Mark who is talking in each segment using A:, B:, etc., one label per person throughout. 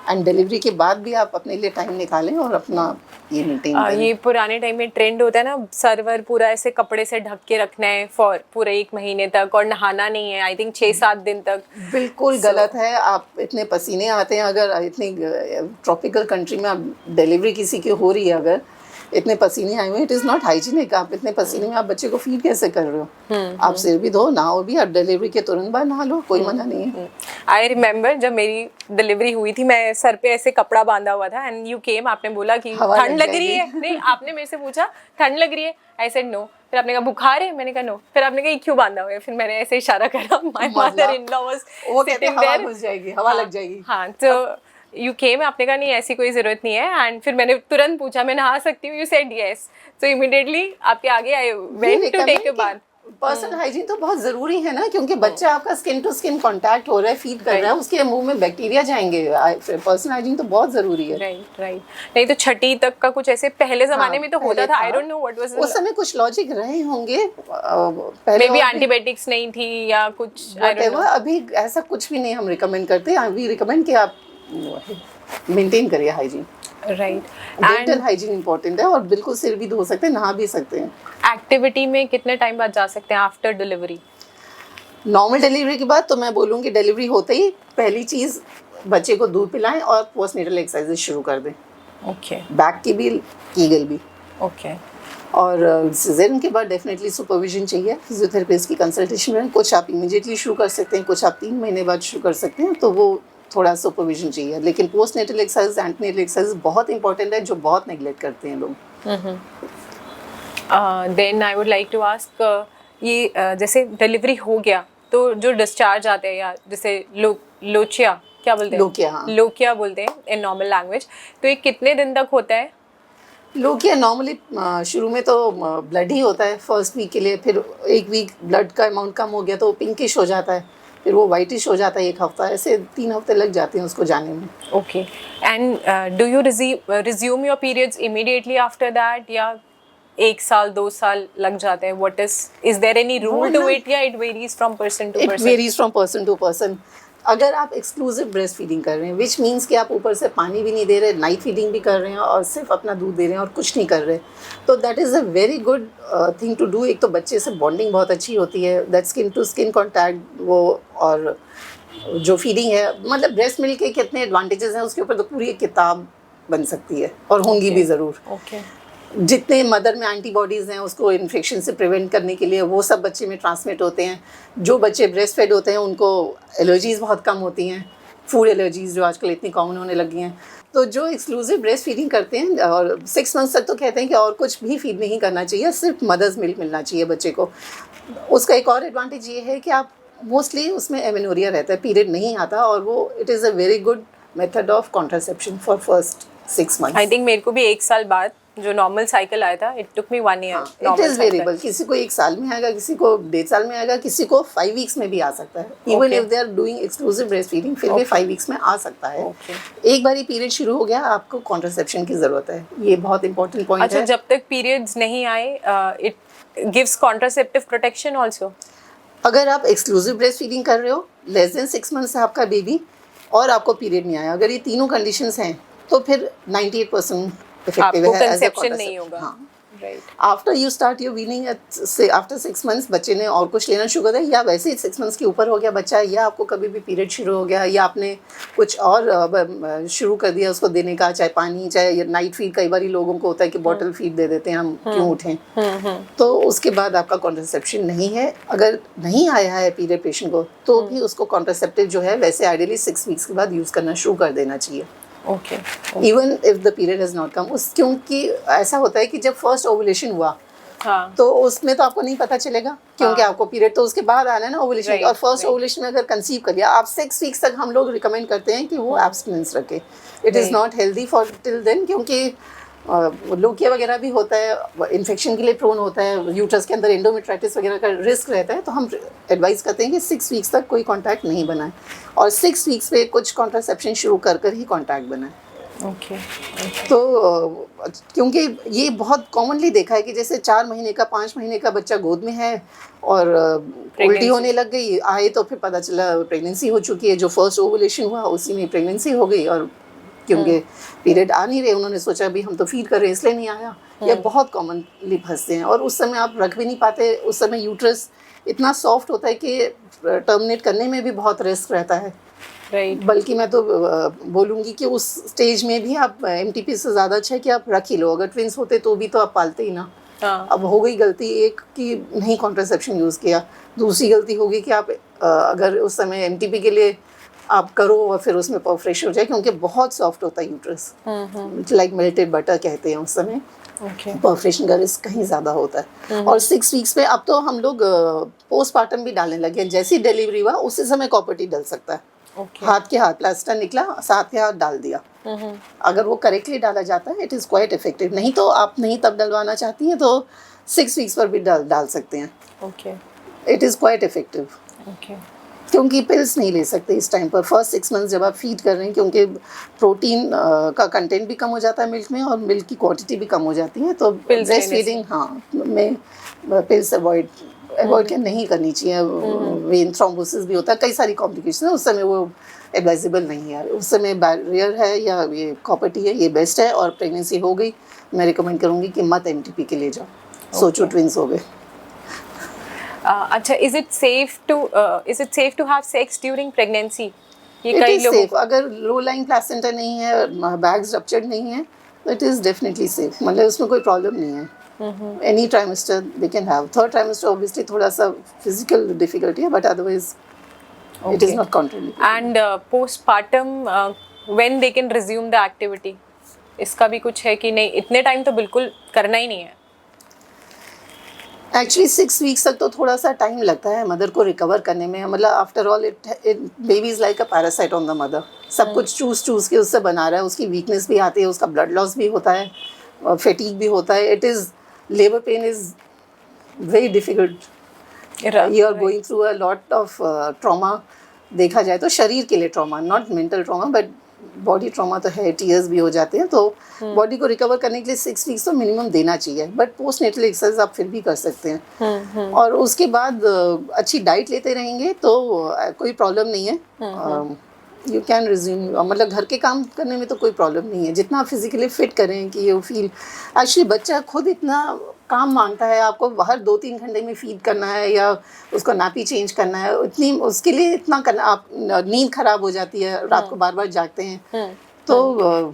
A: And delivery के बाद भी आप अपने लिए टाइम निकालें और अपना ये मेंटेन करें।
B: ये पुराने टाइम में ट्रेंड होता है ना, सर्वर पूरा ऐसे कपड़े से ढक के रखना है फॉर पूरे 1 महीने तक और नहाना नहीं है, आई थिंक 6-7 दिन तक।
A: बिल्कुल गलत है। आप इतने पसीने आते हैं, अगर इतनी ट्रॉपिकल कंट्री में आप डिलीवरी किसी की हो रही है, अगर इतने पसीने आए हुए, इट इज़ नॉट हाइजीनिक। आप इतने पसीने में आप बच्चे को फीड कैसे कर रहे हो? आप सिर भी धो, नहाओ भी, आप डिलीवरी के तुरंत बाद नहा लो, कोई मना नहीं है।
B: आई रिमेम्बर जब मेरी डिलीवरी हुई थी, मैं सर पे ऐसे कपड़ा बांधा हुआ था एंड यू केम, आपने बोला कि ठंड लग रही है। नहीं, आपने मेरे से पूछा ठंड लग रही है, आई सेड नो। फिर आपने कहा बुखार है, मैंने कहा नो। फिर आपने कहा ये क्यों बांधा हुआ है? फिर मैंने ऐसे इशारा करा, my mother in law was sitting there,
A: घुस जाएगी, हवा लग जाएगी।
B: हाँ, तो यू केम, आपने कहा नहीं ऐसी कोई जरूरत नहीं है। एंड फिर मैंने तुरंत पूछा मैं नहा सकती हूँ? You said yes. So immediately आपके आगे I went to take a bath.
A: Personal hygiene तो बहुत ज़रूरी है ना, क्योंकि बच्चा आपका स्किन टू स्किन कांटेक्ट हो रहा है, फीड कर रहा है, उसके मुंह में बैक्टीरिया जाएंगे। पर्सनल हाइजीन तो बहुत ज़रूरी है।
B: राइट। नहीं तो छठी तक का कुछ ऐसे पहले ज़माने में तो होता था, I don't know what was,
A: उस समय कुछ लॉजिक रहे होंगे पहले,
B: मे बी एंटीबायोटिक्स नहीं थी या कुछ, आई डोंट नो।
A: अभी ऐसा कुछ भी नहीं हम रिकमेंड करते। वी रिकमेंड कि आप मेंटेन करिए hygiene.
B: Right,
A: dental hygiene important है, और बिल्कुल सिर भी धो सकते हैं, नहा भी सकते हैं।
B: एक्टिविटी में कितने टाइम बाद जा सकते हैं आफ्टर डिलीवरी?
A: नॉर्मल डिलीवरी के बाद तो मैं बोलूँगी डिलीवरी होते ही पहली चीज़ बच्चे को दूध पिलाएं और पोस्टनेटल एक्सरसाइजेज शुरू कर दें।
B: ओके,
A: बैक की भी, कीगल भी।
B: ओके।
A: और सिजेरियन के बाद डेफिनेटली सुपरविजन चाहिए, फिजियोथेरेपिस्ट की कंसल्टेशन में। कुछ आप इमीडिएटली शुरू कर सकते हैं, कुछ आप 3 महीने बाद शुरू कर सकते हैं, तो वो थोड़ा सुपरविजन चाहिए। लेकिन पोस्टनेटल एक्सरसाइज, एंटीनेटल एक्सरसाइज बहुत इंपॉर्टेंट है, जो बहुत नेगलेक्ट करते हैं लोग।
B: Then I would like to ask, ये जैसे डिलीवरी हो गया तो जो डिस्चार्ज आते हैं, या जैसे लोचिया क्या बोलते हैं?
A: लोकिया, हाँ,
B: लोकिया बोलते हैं इन नॉर्मल लैंग्वेज, तो ये कितने दिन तक होता है?
A: लोकिया नॉर्मली शुरू में तो ब्लड ही होता है फर्स्ट वीक के लिए, फिर 1 वीक ब्लड का अमाउंट कम हो गया तो पिंकिश हो जाता है, फिर वो वाइटिश हो जाता है 1 हफ्ता, ऐसे 3 हफ्ते लग जाते हैं उसको जाने में।
B: Okay, and do you resume your periods immediately after that, या 1 साल 2 साल लग जाते हैं? What is there any rule to it, या it varies from person to person?
A: It varies from person to person. अगर आप एक्सक्लूसिव ब्रेस्ट फीडिंग कर रहे हैं, विच मीन्स कि आप ऊपर से पानी भी नहीं दे रहे, नाइट फीडिंग भी कर रहे हैं और सिर्फ अपना दूध दे रहे हैं और कुछ नहीं कर रहे, तो that is a very good thing to do. एक तो बच्चे से बॉन्डिंग बहुत अच्छी होती है, that skin to skin contact वो, और जो फीडिंग है, मतलब ब्रेस्ट मिल्क के कितने एडवांटेजेस हैं उसके ऊपर तो पूरी एक किताब बन सकती है, और होंगी भी ज़रूर।
B: ओके।
A: जितने मदर में एंटीबॉडीज़ हैं उसको इन्फेक्शन से प्रिवेंट करने के लिए, वो सब बच्चे में ट्रांसमिट होते हैं। जो बच्चे ब्रेस्ट फेड होते हैं उनको एलर्जीज़ बहुत कम होती हैं, फूड एलर्जीज़ जो आजकल इतनी कॉमन होने लगी हैं। तो जो एक्सक्लूसिव ब्रेस्ट फीडिंग करते हैं, और 6 मंथ्स तक तो कहते हैं कि और कुछ भी फीड नहीं करना चाहिए, सिर्फ मदर्स मिल्क मिलना चाहिए बच्चे को। उसका एक और एडवांटेज ये है कि आप मोस्टली उसमें एमेनोरिया रहता है, पीरियड नहीं आता, और वो it is a very good method of contraception for first 6 months.
B: I think मेरे को भी 1 साल बाद जो नॉर्मल साइकिल आया था, it took me 1 year.
A: It is variable, किसी को 1 साल में आएगा, किसी को 1.5 साल में आएगा, किसी को 5 वीक्स में भी आ सकता है। Even if they are doing exclusive breast feeding, फिर भी 5 वीक्स में आ सकता है। एक बार पीरियड शुरू हो गया, आपको कॉन्ट्रासेप्शन की ज़रूरत है, ये बहुत इंपॉर्टेंट पॉइंट है।
B: अच्छा, जब तक पीरियड्स नहीं आए, it gives contraceptive protection also?
A: अगर आप एक्सक्लूसिव ब्रेस्ट फीडिंग कर रहे हो, लेस देन 6 मंथ्स है आपका बेबी, और आपको पीरियड नहीं आया, अगर ये तीनों कंडीशंस हैं, तो फिर 98% इफेक्टिव है,
B: कंसेप्शन नहीं होगा।
A: हाँ, after you start your weaning after 6 months, बच्चे ने और कुछ लेना शुरू कर दिया, या वैसे ही 6 मंथ्स के ऊपर हो गया बच्चा, या आपको कभी भी पीरियड शुरू हो गया, या आपने कुछ और शुरू कर दिया उसको देने का, चाहे पानी, चाहे नाइट फीड। कई बार लोगों को होता है कि बॉटल फीड दे देते हैं, हम क्यों उठें, तो उसके बाद आपका कॉन्ट्रासेप्शन नहीं है। अगर नहीं आया है पीरियड पेशेंट को, तो भी उसको कॉन्ट्रासेप्टिव जो है वैसे आइडियली 6 वीक्स के बाद यूज़ करना शुरू कर देना चाहिए, even if the period has not come. क्योंकि ऐसा होता है कि जब फर्स्ट ओवुलेशन हुआ,
B: हाँ,
A: तो उसमें तो आपको नहीं पता चलेगा, क्योंकि आपको पीरियड तो उसके बाद आना है ना ओवुलेशन, और फर्स्ट ओवुलेशन में अगर कंसीव कर लिया आप, 6 वीक्स तक हम लोग रिकमेंड करते हैं कि वो एब्स्टिनेंस रखे। It is not healthy for till then, क्योंकि लोकिया वगैरह भी होता है, इन्फेक्शन के लिए प्रोन होता है, यूट्रस के अंदर एंडोमेट्राइटिस वगैरह का रिस्क रहता है, तो हम एडवाइस करते हैं कि 6 वीक्स तक कोई कांटेक्ट नहीं बनाए, और 6 वीक्स पे कुछ कॉन्ट्रासेप्शन शुरू कर ही कांटेक्ट बनाए।
B: ओके।
A: तो क्योंकि ये बहुत कॉमनली देखा है कि जैसे 4 महीने का 5 महीने का बच्चा गोद में है और उल्टी होने लग गई, आए तो फिर पता चला प्रेगनेंसी हो चुकी है, जो फर्स्ट ओवुलेशन हुआ उसी में प्रेगनेंसी हो गई, और क्योंकि पीरियड आ नहीं रहे, उन्होंने सोचा अभी हम तो फीड कर रहे हैं इसलिए नहीं आया। ये बहुत कॉमनली फंसते हैं और उस समय आप रख भी नहीं पाते। उस समय यूट्रस इतना सॉफ्ट होता है कि टर्मिनेट करने में भी बहुत रिस्क रहता है।
B: राइट।
A: बल्कि मैं तो बोलूँगी कि उस स्टेज में भी आप एमटीपी से ज़्यादा अच्छा है कि आप रख ही लो। अगर ट्विंस होते तो भी तो आप पालते ही ना। अब हो गई गलती एक कि नहीं कॉन्ट्रासेप्शन यूज़ किया, दूसरी गलती होगी कि आप अगर उस समय एमटीपी के लिए आप करो और फिर उसमें परफरेशन हो जाए, क्योंकि बहुत सॉफ्ट होता है यूट्रस, लाइक मेल्टेड बटर कहते हैं उस समय। परफरेशन का रिस्क कहीं ज़्यादा होता है। और 6 वीक्स में अब तो हम लोग पोस्टमार्टम भी डालने लगे हैं। जैसी डिलीवरी हुआ उसी समय कॉपर टी डल सकता है। हाथ के हाथ प्लास्टर निकला, साथ के हाथ डाल दिया। अगर वो करेक्टली डाला जाता है इट इज़ क्वाइट इफेक्टिव। नहीं तो आप नहीं तब डलवाना चाहती हैं तो 6 वीक्स पर भी डाल सकते हैं। It is quite effective. क्योंकि पिल्स नहीं ले सकते इस टाइम पर, फर्स्ट 6 मंथ्स जब आप फीड कर रहे हैं, क्योंकि प्रोटीन का कंटेंट भी कम हो जाता है मिल्क में और मिल्क की क्वांटिटी भी कम हो जाती है। तो ब्रेस्ट फीडिंग में पिल्स अवॉइड क्या नहीं करनी चाहिए। वेन थ्रोम्बोसिस भी होता है, कई सारी कॉम्प्लिकेशन है, उस समय वो एडवाइजेबल नहीं है। उस समय बैरियर है या ये कॉपर टी है, ये बेस्ट है। और प्रेगनेंसी हो गई मैं रिकमेंड करूँगी कि मत एमटीपी के लिए जाओ। सोचो ट्विंस हो गए।
B: अच्छा, is it safe to have sex during pregnancy? ये
A: इट
B: कई
A: इज
B: लोगों
A: सेफ। अगर लो लाइंग प्लेसेंटा नहीं है, बैग्स रप्चर्ड नहीं है, तो इट इज डेफिनेटली सेफ। मतलब उसमें कोई प्रॉब्लम नहीं है। Any trimester they can have. Third trimester obviously थोड़ा सा फिजिकल डिफिकल्टी है, but otherwise it is not contraindicated.
B: And postpartum when they can resume the activity, इसका भी कुछ है कि नहीं इतने टाइम तो बिल्कुल करना ही नहीं है?
A: एक्चुअली 6 वीक्स तक तो थोड़ा सा टाइम लगता है मदर को रिकवर करने में। मतलब after all it baby is like a parasite on the mother. सब कुछ चूस के उससे बना रहा है, उसकी वीकनेस भी आती है, उसका ब्लड लॉस भी होता है, फेटीग भी होता है। It is labour pain is very difficult. You are going through a lot of trauma. देखा जाए तो शरीर के लिए trauma, not mental trauma, but body trauma तो है, टीयर्स भी हो जाते हैं। तो बॉडी को रिकवर करने के लिए 6 वीक्स तो मिनिमम देना चाहिए। बट पोस्ट नेटल एक्सरसाइज आप फिर भी कर सकते हैं। और उसके बाद अच्छी डाइट लेते रहेंगे तो कोई प्रॉब्लम नहीं है। You can resume. मतलब घर के काम करने में तो कोई प्रॉब्लम नहीं है, जितना फिजिकली फिट करें कि यू फील। एक्चुअली बच्चा खुद इतना काम मांगता है, आपको हर 2-3 घंटे में फीड करना है या उसको नापी चेंज करना है, इतनी उसके लिए इतना करना, आप नींद खराब हो जाती है, रात को बार बार जागते हैं। तो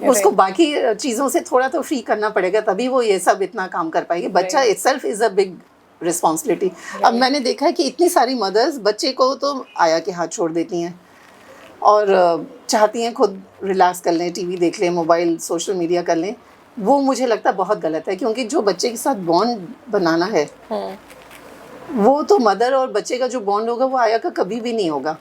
A: उसको बाकी चीज़ों से थोड़ा तो फ्री करना पड़ेगा, तभी वो ये सब इतना काम कर पाएगी। बच्चा itself is a big responsibility. अब मैंने देखा है कि इतनी सारी मदर्स बच्चे को तो आया के हाथ छोड़ देती हैं और चाहती हैं खुद रिलैक्स कर लें, टीवी देख लें, मोबाइल सोशल मीडिया कर लें। वो मुझे लगता है बहुत गलत है, क्योंकि जो बच्चे के साथ बॉन्ड बनाना है वो तो मदर और बच्चे का जो बॉन्ड होगा वो आया का कभी भी नहीं होगा।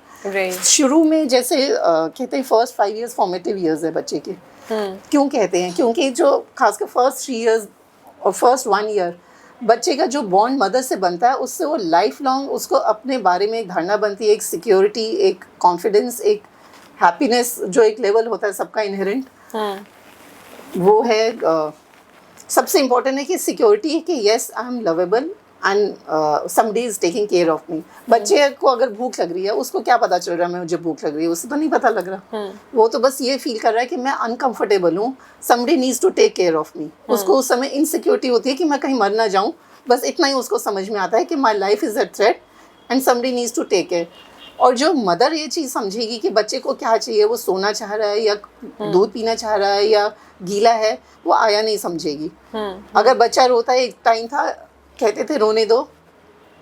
A: शुरू में जैसे कहते हैं फर्स्ट 5 इयर्स फॉर्मेटिव ईयर्स है बच्चे के। क्यों कहते हैं? क्योंकि जो खासकर फर्स्ट 3 इयर्स और फर्स्ट 1 ईयर बच्चे का जो बॉन्ड मदर से बनता है, उससे वो लाइफ लॉन्ग उसको अपने बारे में एक धारणा बनती है, एक सिक्योरिटी, एक कॉन्फिडेंस, एक हैप्पीनेस, जो एक लेवल होता है सबका इनहेरेंट। वो है सबसे इम्पोर्टेंट है कि सिक्योरिटी है कि yes I am lovable and somebody is taking care of मी। बच्चे को अगर भूख लग रही है, उसको क्या पता चल रहा है मुझे भूख लग रही है? उससे तो नहीं पता लग रहा। वो तो बस ये फील कर रहा है कि मैं अनकंफर्टेबल हूँ, somebody needs to take care of me. उसको उस समय इनसिक्योरिटी होती है कि मैं कहीं मर ना जाऊँ, बस इतना ही उसको समझ में आता है कि my life is a threat and somebody needs to take care. और जो मदर ये चीज़ समझेगी कि बच्चे को क्या चाहिए, वो सोना चाह रहा है या दूध पीना चाह रहा है या गीला है, वो आया नहीं समझेगी। अगर बच्चा रोता है, एक टाइम था कहते थे रोने दो,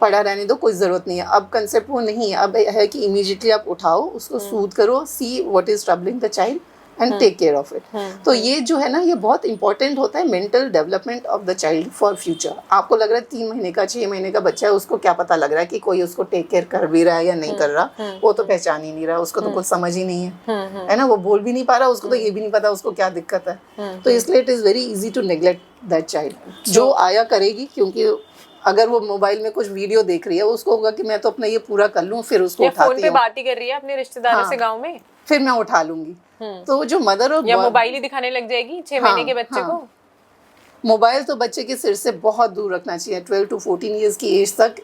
A: पड़ा रहने दो, कोई ज़रूरत नहीं है। अब कंसेप्ट वो नहीं है, अब है कि इमीडिएटली आप उठाओ, उसको सूद करो, see what is troubling the child and take care of it. तो ये जो है ना, ये बहुत इंपॉर्टेंट होता है mental development of the child for future. आपको लग रहा है 3 महीने का 6 महीने का बच्चा है, उसको क्या पता लग रहा है कि कोई उसको टेक केयर कर भी रहा है या नहीं कर रहा। वो तो पहचान ही नहीं रहा, उसको तो कुछ समझ ही नहीं है ना, वो बोल भी नहीं पा रहा, उसको तो ये भी नहीं पता उसको क्या दिक्कत है। तो इसलिए it is very easy to neglect that child. जो आया करेगी, क्योंकि अगर वो मोबाइल में कुछ वीडियो देख रही है, उसको होगा कि मैं तो अपना ये पूरा कर लूँ, फिर उसको उठाती हूँ।
B: फोन पे बात ही कर रही है अपने रिश्तेदारों से गांव में,
A: फिर मैं उठा लूंगी। तो जो मदर और
B: या मोबाइल ही दिखाने लग जाएगी 6 महीने के बच्चे को।
A: मोबाइल तो बच्चे के सिर से बहुत दूर रखना चाहिए। 12 to 14 ईयर्स की एज तक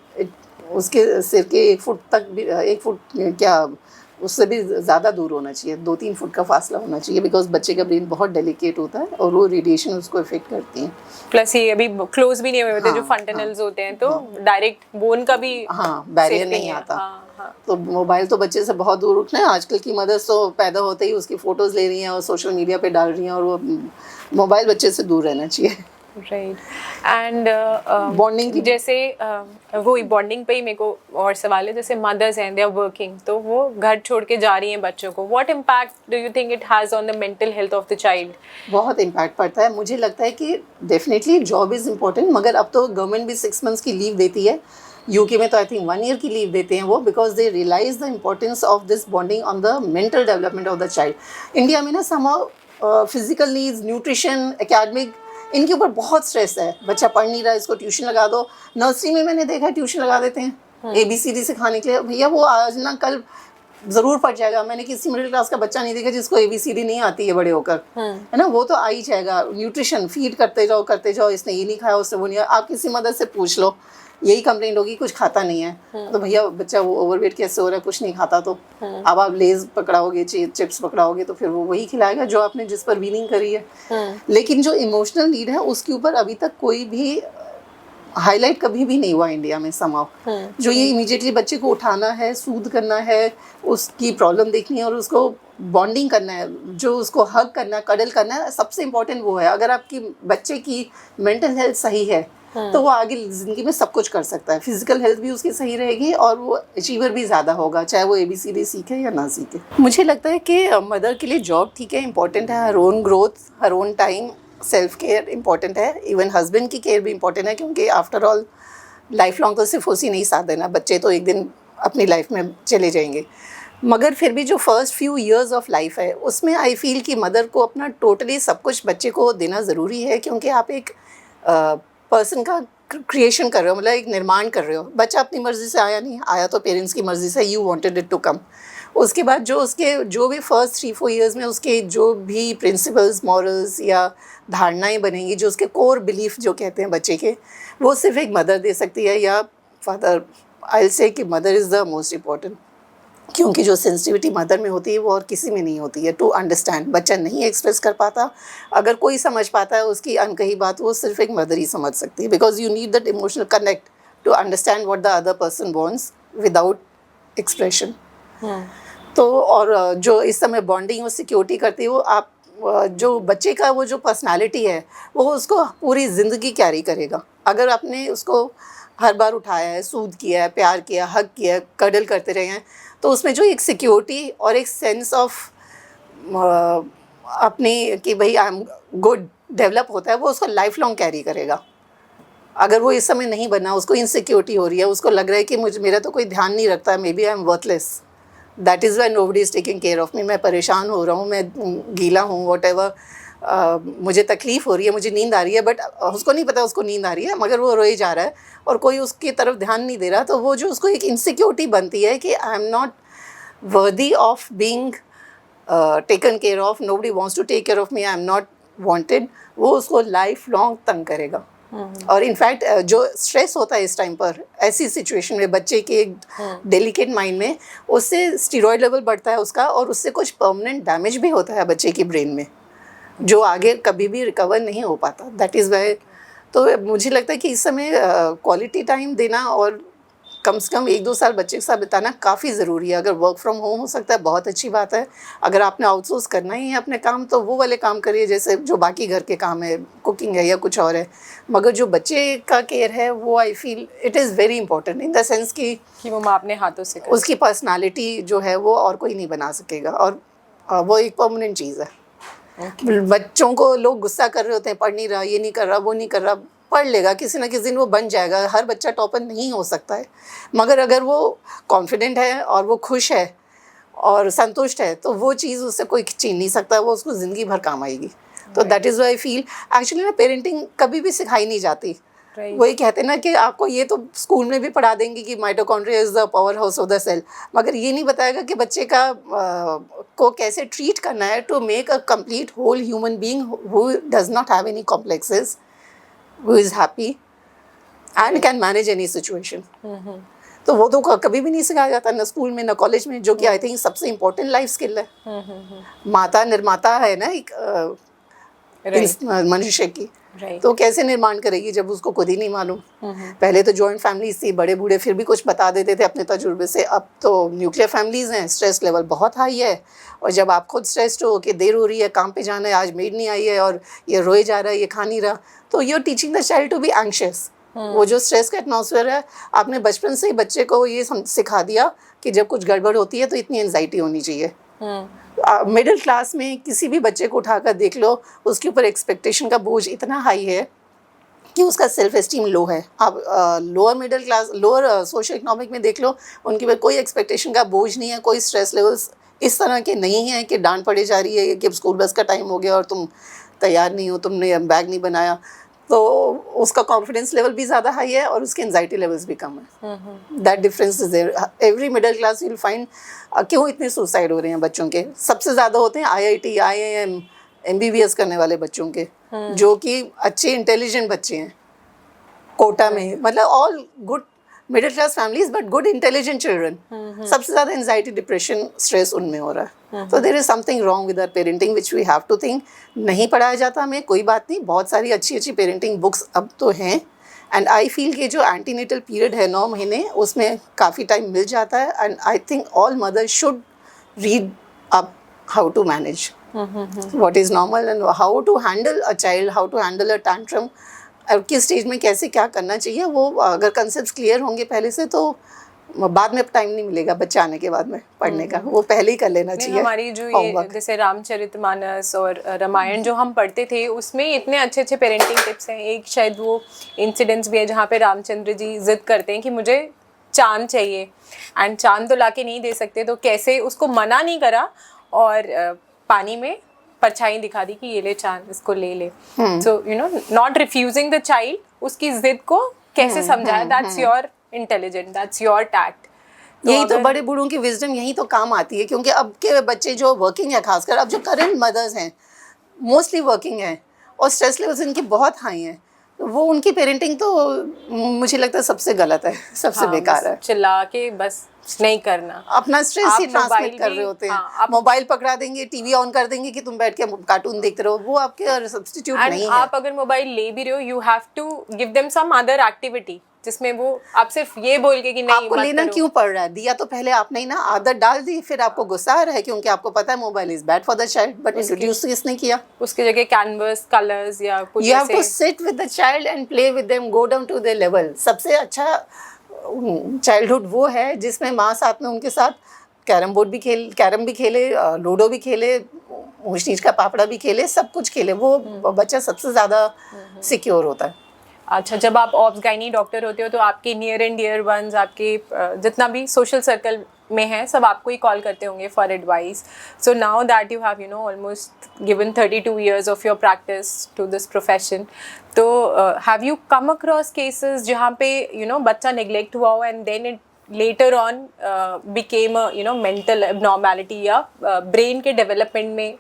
A: उसके सिर के 1 फुट तक भी, 1 फुट क्या उससे भी ज़्यादा दूर होना चाहिए, 2-3 फुट का फासला होना चाहिए, बिकॉज बच्चे का ब्रेन बहुत डेलिकेट होता है और वो रेडिएशन उसको इफेक्ट करती है।
B: प्लस ये अभी क्लोज भी नहीं हुए होते,
A: हाँ,
B: जो फंटनल्स होते हैं, तो डायरेक्ट बोन का भी
A: हाँ बैरियर नहीं आता। तो मोबाइल तो बच्चे से बहुत दूर रखना है। आजकल की मदर्स तो पैदा होते ही उसकी फ़ोटोज़ ले रही हैं और सोशल मीडिया पे डाल रही हैं, और वो मोबाइल बच्चे से दूर रहना चाहिए।
B: राइट। एंड
A: बॉन्डिंग की
B: जैसे वो बॉन्डिंग पे ही मेरे को और सवाल है, जैसे मदर्स हैं, दे आर वर्किंग, तो वो घर छोड़ के जा रही हैं बच्चों को, what impact do you think it has on the mental health of the child?
A: बहुत इम्पैक्ट पड़ता है। मुझे लगता है कि डेफिनेटली जॉब इज़ इम्पॉर्टेंट, मगर अब तो गवर्नमेंट भी 6 मंथ्स की लीव देती है। यूके में तो आई थिंक 1 ईयर की लीव देते हैं वो, because they realise the importance of this bonding on the mental development of the child. India में ना somehow physical needs, nutrition, academic, इनके ऊपर बहुत स्ट्रेस है। बच्चा पढ़ नहीं रहा, इसको ट्यूशन लगा दो। नर्सरी में मैंने देखा है ट्यूशन लगा देते हैं ABCD सिखाने के लिए। भैया वो आज ना कल ज़रूर पढ़ जाएगा। मैंने किसी मिडिल क्लास का बच्चा नहीं देखा जिसको ABCD नहीं आती है बड़े होकर, है ना। वो तो आ ही जाएगा। न्यूट्रिशन फीड करते जाओ, इसने ये नहीं खाया, उसने वो नहीं खाया। आप किसी मदद से पूछ लो, यही कंप्लेंट होगी, कुछ खाता नहीं है। तो भैया बच्चा वो ओवरवेट कैसे हो रहा है, कुछ नहीं खाता, तो अब आप लेज पकड़ाओगे, चिप्स पकड़ाओगे, तो फिर वो वही खिलाएगा जो आपने जिस पर वीनिंग करी है। लेकिन जो इमोशनल नीड है उसके ऊपर अभी तक कोई भी हाईलाइट कभी भी नहीं हुआ इंडिया में समाव। जो ये इमीडिएटली बच्चे को उठाना है, सूद करना है, उसकी प्रॉब्लम देखनी है और उसको बॉन्डिंग करना है, जो उसको हग करना है, कडल करना है, सबसे इम्पोर्टेंट वो है। अगर आपकी बच्चे की मेंटल हेल्थ सही है तो वो आगे ज़िंदगी में सब कुछ कर सकता है। फिजिकल हेल्थ भी उसकी सही रहेगी और वो अचीवर भी ज़्यादा होगा, चाहे वो ABCD सीखे या ना सीखे। मुझे लगता है कि मदर के लिए जॉब ठीक है, इम्पॉर्टेंट है, her own growth, her own time, self care important है। इवन हस्बैंड की केयर भी इम्पॉर्टेंट है, क्योंकि आफ्टर ऑल लाइफ लॉन्ग तो सिर्फ उसी नहीं साथ देना, बच्चे तो एक दिन अपनी लाइफ में चले जाएंगे। मगर फिर भी जो first few years of life है उसमें आई फील कि मदर को अपना टोटली सब कुछ बच्चे को देना ज़रूरी है, क्योंकि आप एक पर्सन का क्रिएशन कर रहे हो, मतलब एक निर्माण कर रहे हो। बच्चा अपनी मर्ज़ी से आया नहीं, आया तो पेरेंट्स की मर्ज़ी से, you wanted it to come. उसके बाद जो भी फर्स्ट 3-4 इयर्स में उसके जो भी प्रिंसिपल्स, मॉरल्स या धारणाएं बनेंगी, जो उसके कोर बिलीफ जो कहते हैं बच्चे के, वो सिर्फ एक मदर दे सकती है या फादर। आई विल से कि mother is the most important, क्योंकि जो सेंसिटिविटी मदर में होती है वो और किसी में नहीं होती है। टू अंडरस्टैंड, बच्चा नहीं एक्सप्रेस कर पाता, अगर कोई समझ पाता है उसकी अनकही बात, वो सिर्फ एक मदर ही समझ सकती है, because you need that emotional connect to understand what the other person wants without expression. तो और जो इस समय बॉन्डिंग और सिक्योरिटी करती है, वो आप जो बच्चे का वो जो पर्सनालिटी है वो उसको पूरी ज़िंदगी कैरी करेगा। अगर आपने उसको हर बार उठाया है, सूद किया है, प्यार किया, हग किया, कडल करते रहे हैं, तो उसमें जो एक सिक्योरिटी और एक सेंस ऑफ अपनी कि भाई आई एम गुड डेवलप होता है, वो उसको लाइफ लॉन्ग कैरी करेगा। अगर वो इस समय नहीं बना, उसको इनसिक्योरिटी हो रही है, उसको लग रहा है कि मेरा तो कोई ध्यान नहीं रखता है, may be I am worthless, that is why nobody is taking care of me. मैं परेशान हो रहा हूँ, मैं गीला हूँ, वॉट एवर, मुझे तकलीफ़ हो रही है, मुझे नींद आ रही है, बट उसको नहीं पता उसको नींद आ रही है, मगर वो रोए जा रहा है और कोई उसकी तरफ ध्यान नहीं दे रहा। तो वो जो उसको एक इनसिक्योरिटी बनती है कि I am not worthy of being taken care of, nobody wants to take care of me, I am not wanted, वो उसको लाइफ लॉन्ग तंग करेगा। और इनफैक्ट जो स्ट्रेस होता है इस टाइम पर, ऐसी सिचुएशन में बच्चे के एक डेलिकेट माइंड में, उससे स्टीरॉयड लेवल बढ़ता है उसका, और उससे कुछ परमानेंट डैमेज भी होता है बच्चे की ब्रेन में, जो आगे कभी भी रिकवर नहीं हो पाता। दैट इज़ वाई तो मुझे लगता है कि इस समय क्वालिटी टाइम देना और कम से कम 1-2 साल बच्चे के साथ बिताना काफ़ी ज़रूरी है। अगर वर्क फ्रॉम होम हो सकता है बहुत अच्छी बात है। अगर आपने आउटसोर्स करना ही है अपने काम, तो वो वाले काम करिए जैसे जो बाकी घर के काम है, कुकिंग है या कुछ और है। मगर जो बच्चे का केयर है वो I feel it is very important in the sense कि
B: वो माँ अपने हाथों से
A: उसकी पर्सनालिटी जो है वो और कोई नहीं बना सकेगा, और वो एक परमानेंट चीज़ है। बच्चों को लोग गुस्सा कर रहे होते हैं, पढ़ नहीं रहा, ये नहीं कर रहा, वो नहीं कर रहा, पढ़ लेगा, किसी ना किसी दिन वो बन जाएगा। हर बच्चा टॉपर नहीं हो सकता है, मगर अगर वो कॉन्फिडेंट है और वो खुश है और संतुष्ट है, तो वो चीज़ उससे कोई छीन नहीं सकता, वो उसको ज़िंदगी भर काम आएगी। तो that is why I feel actually ना पेरेंटिंग कभी भी सिखाई नहीं जाती। वही कहते हैं ना कि आपको ये तो स्कूल में भी पढ़ा देंगे कि mitochondria is the power house of the cell, मगर ये नहीं बताएगा कि बच्चे का को कैसे ट्रीट करना है to make a complete whole human being who does not have any complexes, who is happy and can manage any situation. तो वो तो कभी भी नहीं सिखाया जाता, ना स्कूल में ना कॉलेज में, जो कि आई थिंक सबसे इम्पोर्टेंट लाइफ स्किल है। माता निर्माता है ना एक मनुष्य की, तो कैसे निर्माण करेगी जब उसको खुद ही नहीं मालूम। पहले तो जॉइंट फैमिलीज थी, बड़े बूढ़े फिर भी कुछ बता देते थे अपने तजुर्बे से, अब तो न्यूक्लियर फैमिलीज हैं, स्ट्रेस लेवल बहुत हाई है। और जब आप खुद स्ट्रेस्ड हो कि देर हो रही है, काम पे जाना है, आज मेड नहीं आई है और ये रोए जा रहा है, ये खा नहीं रहा, तो you are teaching the child to be anxious. वो जो स्ट्रेस का एटमॉस्फेयर है, आपने बचपन से ही बच्चे को ये सिखा दिया कि जब कुछ गड़बड़ होती है तो इतनी एंजाइटी होनी चाहिए। मिडिल क्लास में किसी भी बच्चे को उठाकर देख लो, उसके ऊपर एक्सपेक्टेशन का बोझ इतना हाई है कि उसका सेल्फ एस्टीम लो है। आप lower middle class, lower social economic में देख लो, उनके ऊपर कोई एक्सपेक्टेशन का बोझ नहीं है, कोई स्ट्रेस लेवल्स इस तरह के नहीं हैं कि डांट पड़ी जा रही है कि अब स्कूल बस का टाइम हो गया और तुम तैयार नहीं हो, तुमने बैग नहीं बनाया। तो उसका कॉन्फिडेंस लेवल भी ज़्यादा हाई है और उसके एंजाइटी लेवल्स भी कम है। That difference is there. Every middle class will find क्यों इतने सुसाइड हो रहे हैं बच्चों के, सबसे ज़्यादा होते हैं IIT IIM MBBS करने वाले बच्चों के, जो कि अच्छे इंटेलिजेंट बच्चे हैं कोटा में, मतलब all good middle class families but good intelligent children. सबसे ज़्यादा एंजाइटी डिप्रेशन स्ट्रेस उनमें हो रहा है। तो there is something wrong with our parenting which we have to think. नहीं पढ़ाया जाता हमें, कोई बात नहीं, बहुत सारी अच्छी अच्छी पेरेंटिंग बुक्स अब तो हैं। एंड आई फील कि जो एंटीनेटल पीरियड है 9 महीने, उसमें काफ़ी टाइम मिल जाता है। And I think all mothers should read up how to manage what is normal and how to handle a child, how to handle a tantrum, और किस स्टेज में कैसे क्या करना चाहिए। वो अगर कंसेप्ट्स क्लियर होंगे पहले से, तो बाद में टाइम नहीं मिलेगा बच्चे आने के बाद में पढ़ने का, वो पहले ही कर लेना चाहिए।
B: हमारी जो ये जैसे रामचरितमानस और रामायण जो हम पढ़ते थे, उसमें इतने अच्छे अच्छे पेरेंटिंग टिप्स हैं। एक शायद वो इंसिडेंट्स भी है जहाँ पे रामचंद्र जी जिद करते हैं कि मुझे चांद चाहिए, एंड चांद तो लाके नहीं दे सकते, तो कैसे उसको मना नहीं करा और पानी में परछाई दिखा दी कि ये ले चांद, इसको ले ले। So you know, not refusing the child, उसकी जिद को कैसे समझाया, that's your intelligent, that's your tact.
A: यही तो बड़े बूढ़ों की विजडम यही तो काम आती है, क्योंकि अब के बच्चे जो वर्किंग है, खासकर अब जो करंट मदर्स हैं मोस्टली वर्किंग हैं और स्ट्रेस लेवल्स इनके बहुत हाई हैं, वो उनकी पेरेंटिंग तो मुझे लगता है सबसे गलत है, सबसे बेकार है।
B: चिल्ला के बस नहीं करना,
A: अपना स्ट्रेस ही ट्रांसमिट कर रहे होते हैं। आप मोबाइल पकड़ा देंगे, टीवी ऑन कर देंगे कि तुम बैठ के कार्टून देखते रहो, वो आपके सब्स्टिट्यूट नहीं है।
B: आप अगर मोबाइल ले भी रहे हो, you have to give them some other activity जिसमें वो आप सिर्फ ये बोल के कि नहीं
A: आपको लेना क्यों पड़ रहा है, दिया तो पहले आपने ही ना, आदत डाल दी, फिर आपको गुस्सा आ रहा है क्योंकि आपको पता है mobile is bad for the child, but introduce किसने किया?
B: उसकी जगह कैनवस, कलर्स या कुछ।
A: You have to sit with the child and play with them, go down to their level. सबसे अच्छा चाइल्डहुड वो है जिसमें माँ साथ में उनके साथ कैरम भी खेले, लूडो भी खेले, ऊंच नीच का पापड़ा भी खेले, सब कुछ खेले, वो बच्चा सबसे ज़्यादा सिक्योर होता है।
B: अच्छा, जब आप ऑब्स गाइनी डॉक्टर होते हो तो आपके नियर एंड डियर वंस, आपके जितना भी सोशल सर्कल में है, सब आपको ही कॉल करते होंगे for advice. So now that you have almost given 32 years of your practice to this profession, तो have you come across cases जहाँ पे बच्चा नेग्लेक्ट हुआ हो and then it later on became mental abnormality या brain के development में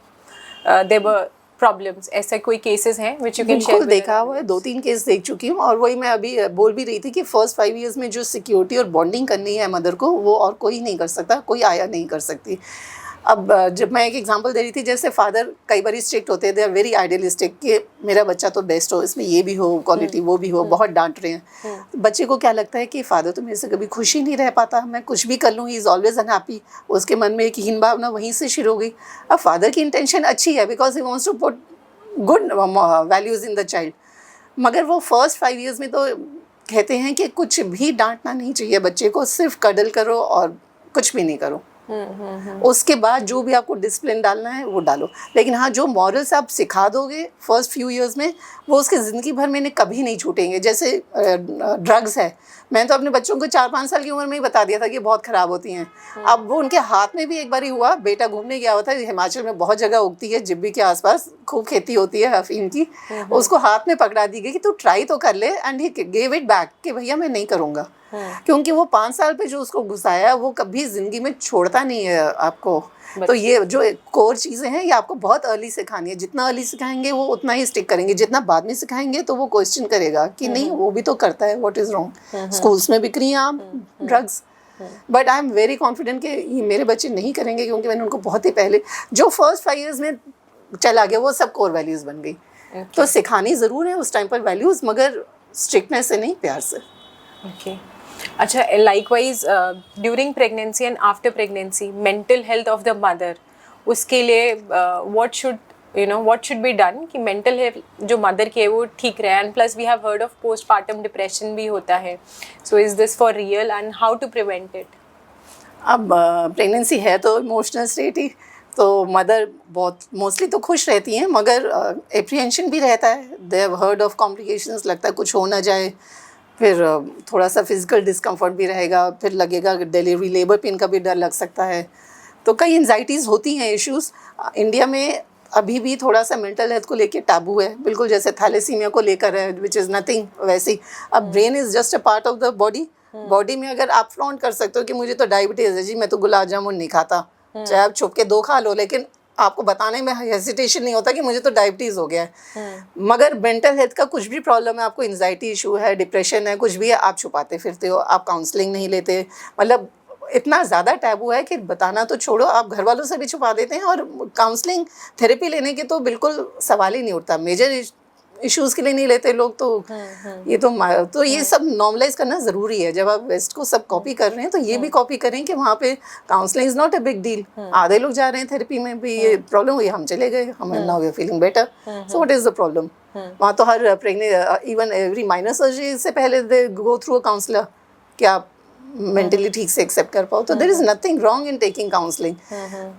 B: there were problems? ऐसे कोई केसेस हैं व्हिच यू कैन शेयर?
A: बिल्कुल देखा हुआ है, 2-3 केस देख चुकी हूँ, और वही मैं अभी बोल भी रही थी कि फर्स्ट 5 years में जो सिक्योरिटी और बॉन्डिंग करनी है मदर को, वो और कोई नहीं कर सकता, कोई आया नहीं कर सकती। अब जब मैं एक एग्जांपल दे रही थी, जैसे फादर कई बार स्ट्रिक्ट होते हैं, दे आर वेरी आइडियलिस्टिक कि मेरा बच्चा तो बेस्ट हो, इसमें ये भी हो, क्वालिटी वो भी हो, बहुत डांट रहे हैं। बच्चे को क्या लगता है कि फादर तो मेरे से कभी खुश ही नहीं रह पाता, मैं कुछ भी कर लूँ ही इज़ ऑलवेज अनहैप्पी। उसके मन में एक हीन भावना वहीं से शुरू हो गई। अब फादर की इंटेंशन अच्छी है because he wants to put good values in the child, मगर वो फर्स्ट 5 years में तो कहते हैं कि कुछ भी डांटना नहीं चाहिए बच्चे को, सिर्फ कडल करो और कुछ भी नहीं करो। उसके बाद जो भी आपको डिसिप्लिन डालना है वो डालो, लेकिन हाँ, जो मॉरल्स आप सिखा दोगे फर्स्ट फ्यू ईयर्स में, वो उसके ज़िंदगी भर में कभी नहीं छूटेंगे। जैसे ड्रग्स है, मैंने तो अपने बच्चों को 4-5 साल की उम्र में ही बता दिया था कि बहुत ख़राब होती हैं। अब वो उनके हाथ में भी एक बार ही हुआ, बेटा घूमने गया हुआ था, हिमाचल में बहुत जगह उगती है, जिब्बी के आसपास खूब खेती होती है अफीम की, उसको हाथ में पकड़ा दी गई कि तू ट्राई तो कर ले, and he gave it back कि भैया मैं नहीं करूँगा, क्योंकि वो 5 साल पे जो उसको घुसाया वो कभी ज़िंदगी में छोड़ता नहीं है आपको। तो ये जो कोर चीज़ें हैं ये आपको बहुत अर्ली सिखानी है, जितना अर्ली सिखाएंगे वो उतना ही स्टिक करेंगे, जितना बाद में सिखाएंगे तो वो क्वेश्चन करेगा कि नहीं वो भी तो करता है, व्हाट इज़ रॉन्ग, स्कूल्स में बिक रही हैं आप drugs, but I am very confident कि ये मेरे बच्चे नहीं करेंगे, क्योंकि मैंने उनको बहुत ही पहले जो फर्स्ट 5 years में चला गया वो सब कोर वैल्यूज़ बन गई। तो सिखानी ज़रूर है उस टाइम पर वैल्यूज़, मगर स्ट्रिक्टनेस से नहीं, प्यार से।
B: Okay. अच्छा, likewise during pregnancy and after pregnancy, mental health of the mother, उसके लिए what should be done कि mental health जो mother की है वो ठीक रहे, and plus we have heard of postpartum depression भी होता है, so is this for real and how to prevent it?
A: अब प्रेगनेंसी है तो इमोशनल स्टेट ही, तो मदर बहुत मोस्टली तो खुश रहती हैं, मगर एप्रीहेंशन भी रहता है, they have heard of complications, लगता है कुछ हो ना जाए, फिर थोड़ा सा फिजिकल डिस्कम्फर्ट भी रहेगा, फिर लगेगा डिलीवरी लेबर पेन का भी डर लग सकता है, तो कई एंजाइटीज़ होती हैं, इश्यूज़। इंडिया में अभी भी थोड़ा सा मेंटल हेल्थ को लेके टाबू है, बिल्कुल जैसे थैलेसीमिया को लेकर है, विच इज़ नथिंग वैसी। अब brain is just a part of the body, body में अगर आप फ्लॉन्ट कर सकते हो कि मुझे तो डायबिटीज़ है जी, मैं तो गुलाब जामुन नहीं खाता, चाहे आप छुप के 2 खा लो, लेकिन आपको बताने में हेसिटेशन नहीं होता कि मुझे तो डायबिटीज़ हो गया है। मगर मेंटल हेल्थ का कुछ भी प्रॉब्लम है, आपको एंजाइटी इशू है, डिप्रेशन है, कुछ भी है, आप छुपाते फिरते हो, आप काउंसलिंग नहीं लेते, मतलब इतना ज़्यादा टैबू है कि बताना तो छोड़ो, आप घर वालों से भी छुपा देते हैं, और काउंसलिंग थेरेपी लेने की तो बिल्कुल सवाल ही नहीं उठता, मेजर इश्यूज़ के लिए नहीं लेते लोग, तो ये तो ये सब नॉर्मलाइज करना ज़रूरी है। जब आप वेस्ट को सब कॉपी कर रहे हैं तो ये भी कॉपी करें कि वहाँ पे counselling is not a big deal, आधे लोग जा रहे हैं थेरेपी में भी, ये प्रॉब्लम हुई, हम चले गए, हम now we are feeling better, so what is the problem. वहाँ तो हर pregnant even every minor surgery से पहले दे गो थ्रू अ काउंसलर कि आप मेंटली ठीक से एक्सेप्ट कर पाओ, तो there is nothing wrong in taking counselling.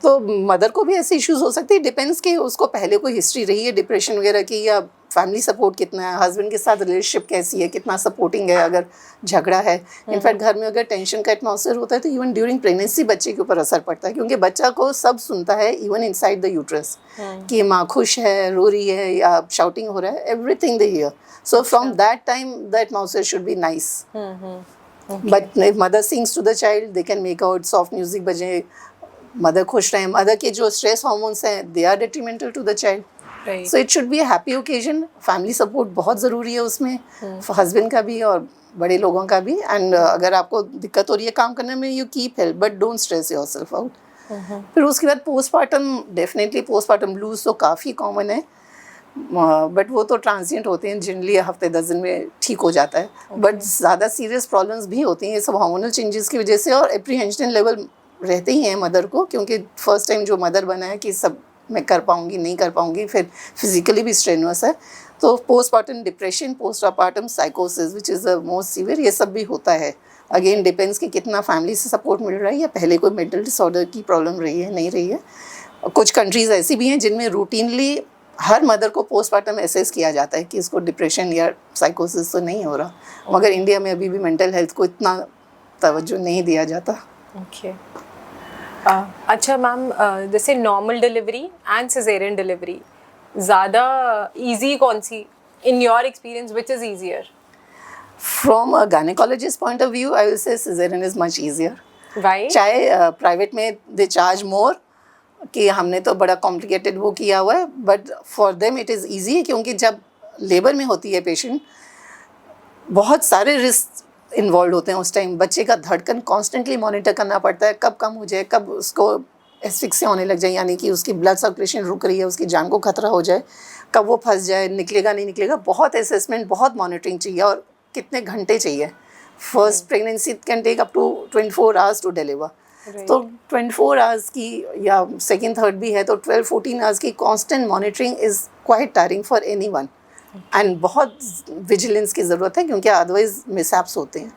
A: तो मदर को भी ऐसे इश्यूज हो सकते हैं, डिपेंड्स कि उसको पहले कोई हिस्ट्री रही है डिप्रेशन वगैरह की, या फैमिली सपोर्ट कितना है, हस्बैंड के साथ रिलेशनशिप कैसी है, कितना सपोर्टिंग है, अगर झगड़ा है। इनफैक्ट घर में अगर टेंशन का एटमॉस्फेयर होता है तो इवन ड्यूरिंग प्रेगनेंसी बच्चे के ऊपर असर पड़ता है, क्योंकि बच्चा को सब सुनता है इवन इनसाइड द यूट्रस कि माँ खुश है, रो रही है, या शाउटिंग हो रहा है, everything they hear. So from that time the atmosphere should be nice. But if mother sings to the child, they can make out soft music बजे, मदर खुश रहें, मदर के जो स्ट्रेस हार्मोन्स हैं they are detrimental to the child. So it should be a happy occasion. Family support बहुत ज़रूरी है उसमें, हस्बैंड का भी और बड़े लोगों का भी। एंड अगर आपको दिक्कत हो रही है काम करने में, you keep help, but don't stress yourself out. फिर उसके बाद पोस्टपार्टम, डेफिनेटली पोस्टपार्टम ब्लूज तो काफ़ी कॉमन है, बट वो तो ट्रांजिएंट होते हैं, जनरली हफ्ते 10 दिन में ठीक हो जाता है। बट ज़्यादा सीरियस प्रॉब्लम्स भी होती हैं ये सब हार्मोनल चेंजेस की वजह से, और एप्रीहेंशन लेवल रहते ही हैं मदर को, क्योंकि फर्स्ट टाइम जो मदर बना है कि सब मैं कर पाऊँगी नहीं कर पाऊँगी, फिर फिजिकली भी स्ट्रेनुअस है। तो पोस्टपार्टम डिप्रेशन, पोस्टपार्टम साइकोसिस which is the most severe, ये सब भी होता है। अगेन डिपेंड्स कि कितना फैमिली से सपोर्ट मिल रहा है, या पहले कोई मेंटल डिसऑर्डर की प्रॉब्लम रही है नहीं रही है। कुछ कंट्रीज़ ऐसी भी हैं जिनमें रूटीनली हर मदर को पोस्टपार्टम एसेस किया जाता है कि इसको डिप्रेशन या साइकोसिस तो नहीं हो रहा, मगर इंडिया में अभी भी मेंटल हेल्थ को इतना तवज्जो नहीं दिया जाता।
B: ओके, अच्छा मैम, जैसे normal delivery and caesarean delivery ज़्यादा इजी कौन सी in your experience, which is easier?
A: From a gynaecologist point of view I will say caesarean is much easier.
B: Why?
A: चाहे प्राइवेट में दे चार्ज मोर कि हमने तो बड़ा कॉम्प्लिकेटेड वो किया हुआ है, but for them it is easy, क्योंकि जब लेबर में होती है पेशेंट, बहुत सारे रिस्क इन्वॉल्व होते हैं उस टाइम। बच्चे का धड़कन कॉन्स्टेंटली मॉनिटर करना पड़ता है, कब कम हो जाए, कब उसको एस्फिक्सिया होने लग जाए, यानी कि उसकी ब्लड सर्कुलेशन रुक रही है, उसकी जान को खतरा हो जाए, कब वो फंस जाए, निकलेगा नहीं निकलेगा, बहुत असेसमेंट, बहुत मॉनिटरिंग चाहिए, और कितने घंटे चाहिए। First pregnancy can take up to 24 hours to deliver. तो 24 आवर्स की, या सेकेंड थर्ड भी है तो 12-14 आवर्स की constant monitoring is quite tiring for anyone, and बहुत विजिलेंस की ज़रूरत है, क्योंकि अदरवाइज मिसहैप्स होते हैं।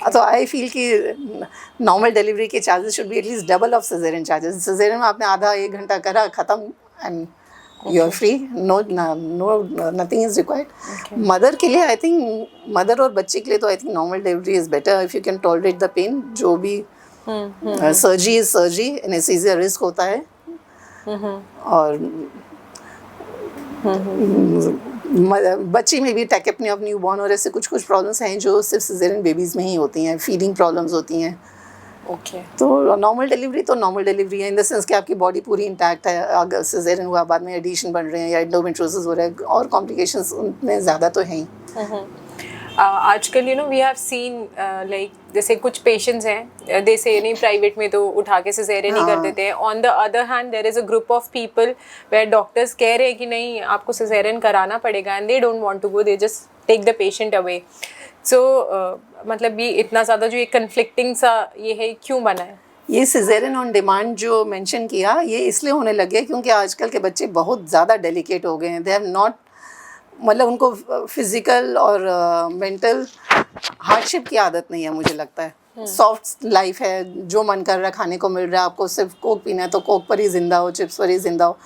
A: तो आई फील कि नॉर्मल डिलीवरी के charges should be at least double of caesarean charges. Caesarean में आपने आधा 1 घंटा करा, ख़त्म, and you are free, no nothing is required. Mother के लिए आई थिंक, मदर और बच्चे के लिए तो I think normal delivery is better if you can tolerate the pain. जो भी surgery is surgery, anaesthesia risk होता है, और बच्ची में भी टैकेपनी ऑफ न्यूबॉर्न और ऐसे कुछ प्रॉब्लम्स हैं जो सिर्फ सिजेरियन बेबीज़ में ही होती हैं। फीडिंग प्रॉब्लम्स होती हैं,
B: ओके
A: तो नॉर्मल डिलीवरी है इन द सेंस कि आपकी बॉडी पूरी इंटैक्ट है. अगर सिजेरियन हुआ बाद में एडिशन बन रहे हैं या एंडोमेट्रियोसिस हो रहा है और कॉम्प्लिकेशंस उतने ज़्यादा तो हैं ही.
B: आजकल वी हैव सीन लाइक जैसे कुछ पेशेंट्स हैं दे से नहीं प्राइवेट में तो उठा के सिजेरियन ही कर देते हैं. On the other hand there is a group of people where doctors कह रहे हैं कि नहीं आपको सिजेरियन कराना पड़ेगा and they don't want to go, they just take the patient away. So मतलब ये इतना ज़्यादा जो ये कन्फ्लिक्टिंग सा ये है क्यों बना है?
A: ये सिजेरियन ऑन डिमांड जो मेंशन किया ये इसलिए होने लगे क्योंकि आजकल के बच्चे बहुत ज़्यादा डेलिकेट हो गए हैं. दे हैव नॉट मतलब उनको फिजिकल और मेंटल हार्डशिप की आदत नहीं है. मुझे लगता है सॉफ्ट लाइफ है, जो मन कर रहा है खाने को मिल रहा है. आपको सिर्फ कोक पीना है तो कोक पर ही जिंदा हो, चिप्स पर ही जिंदा हो.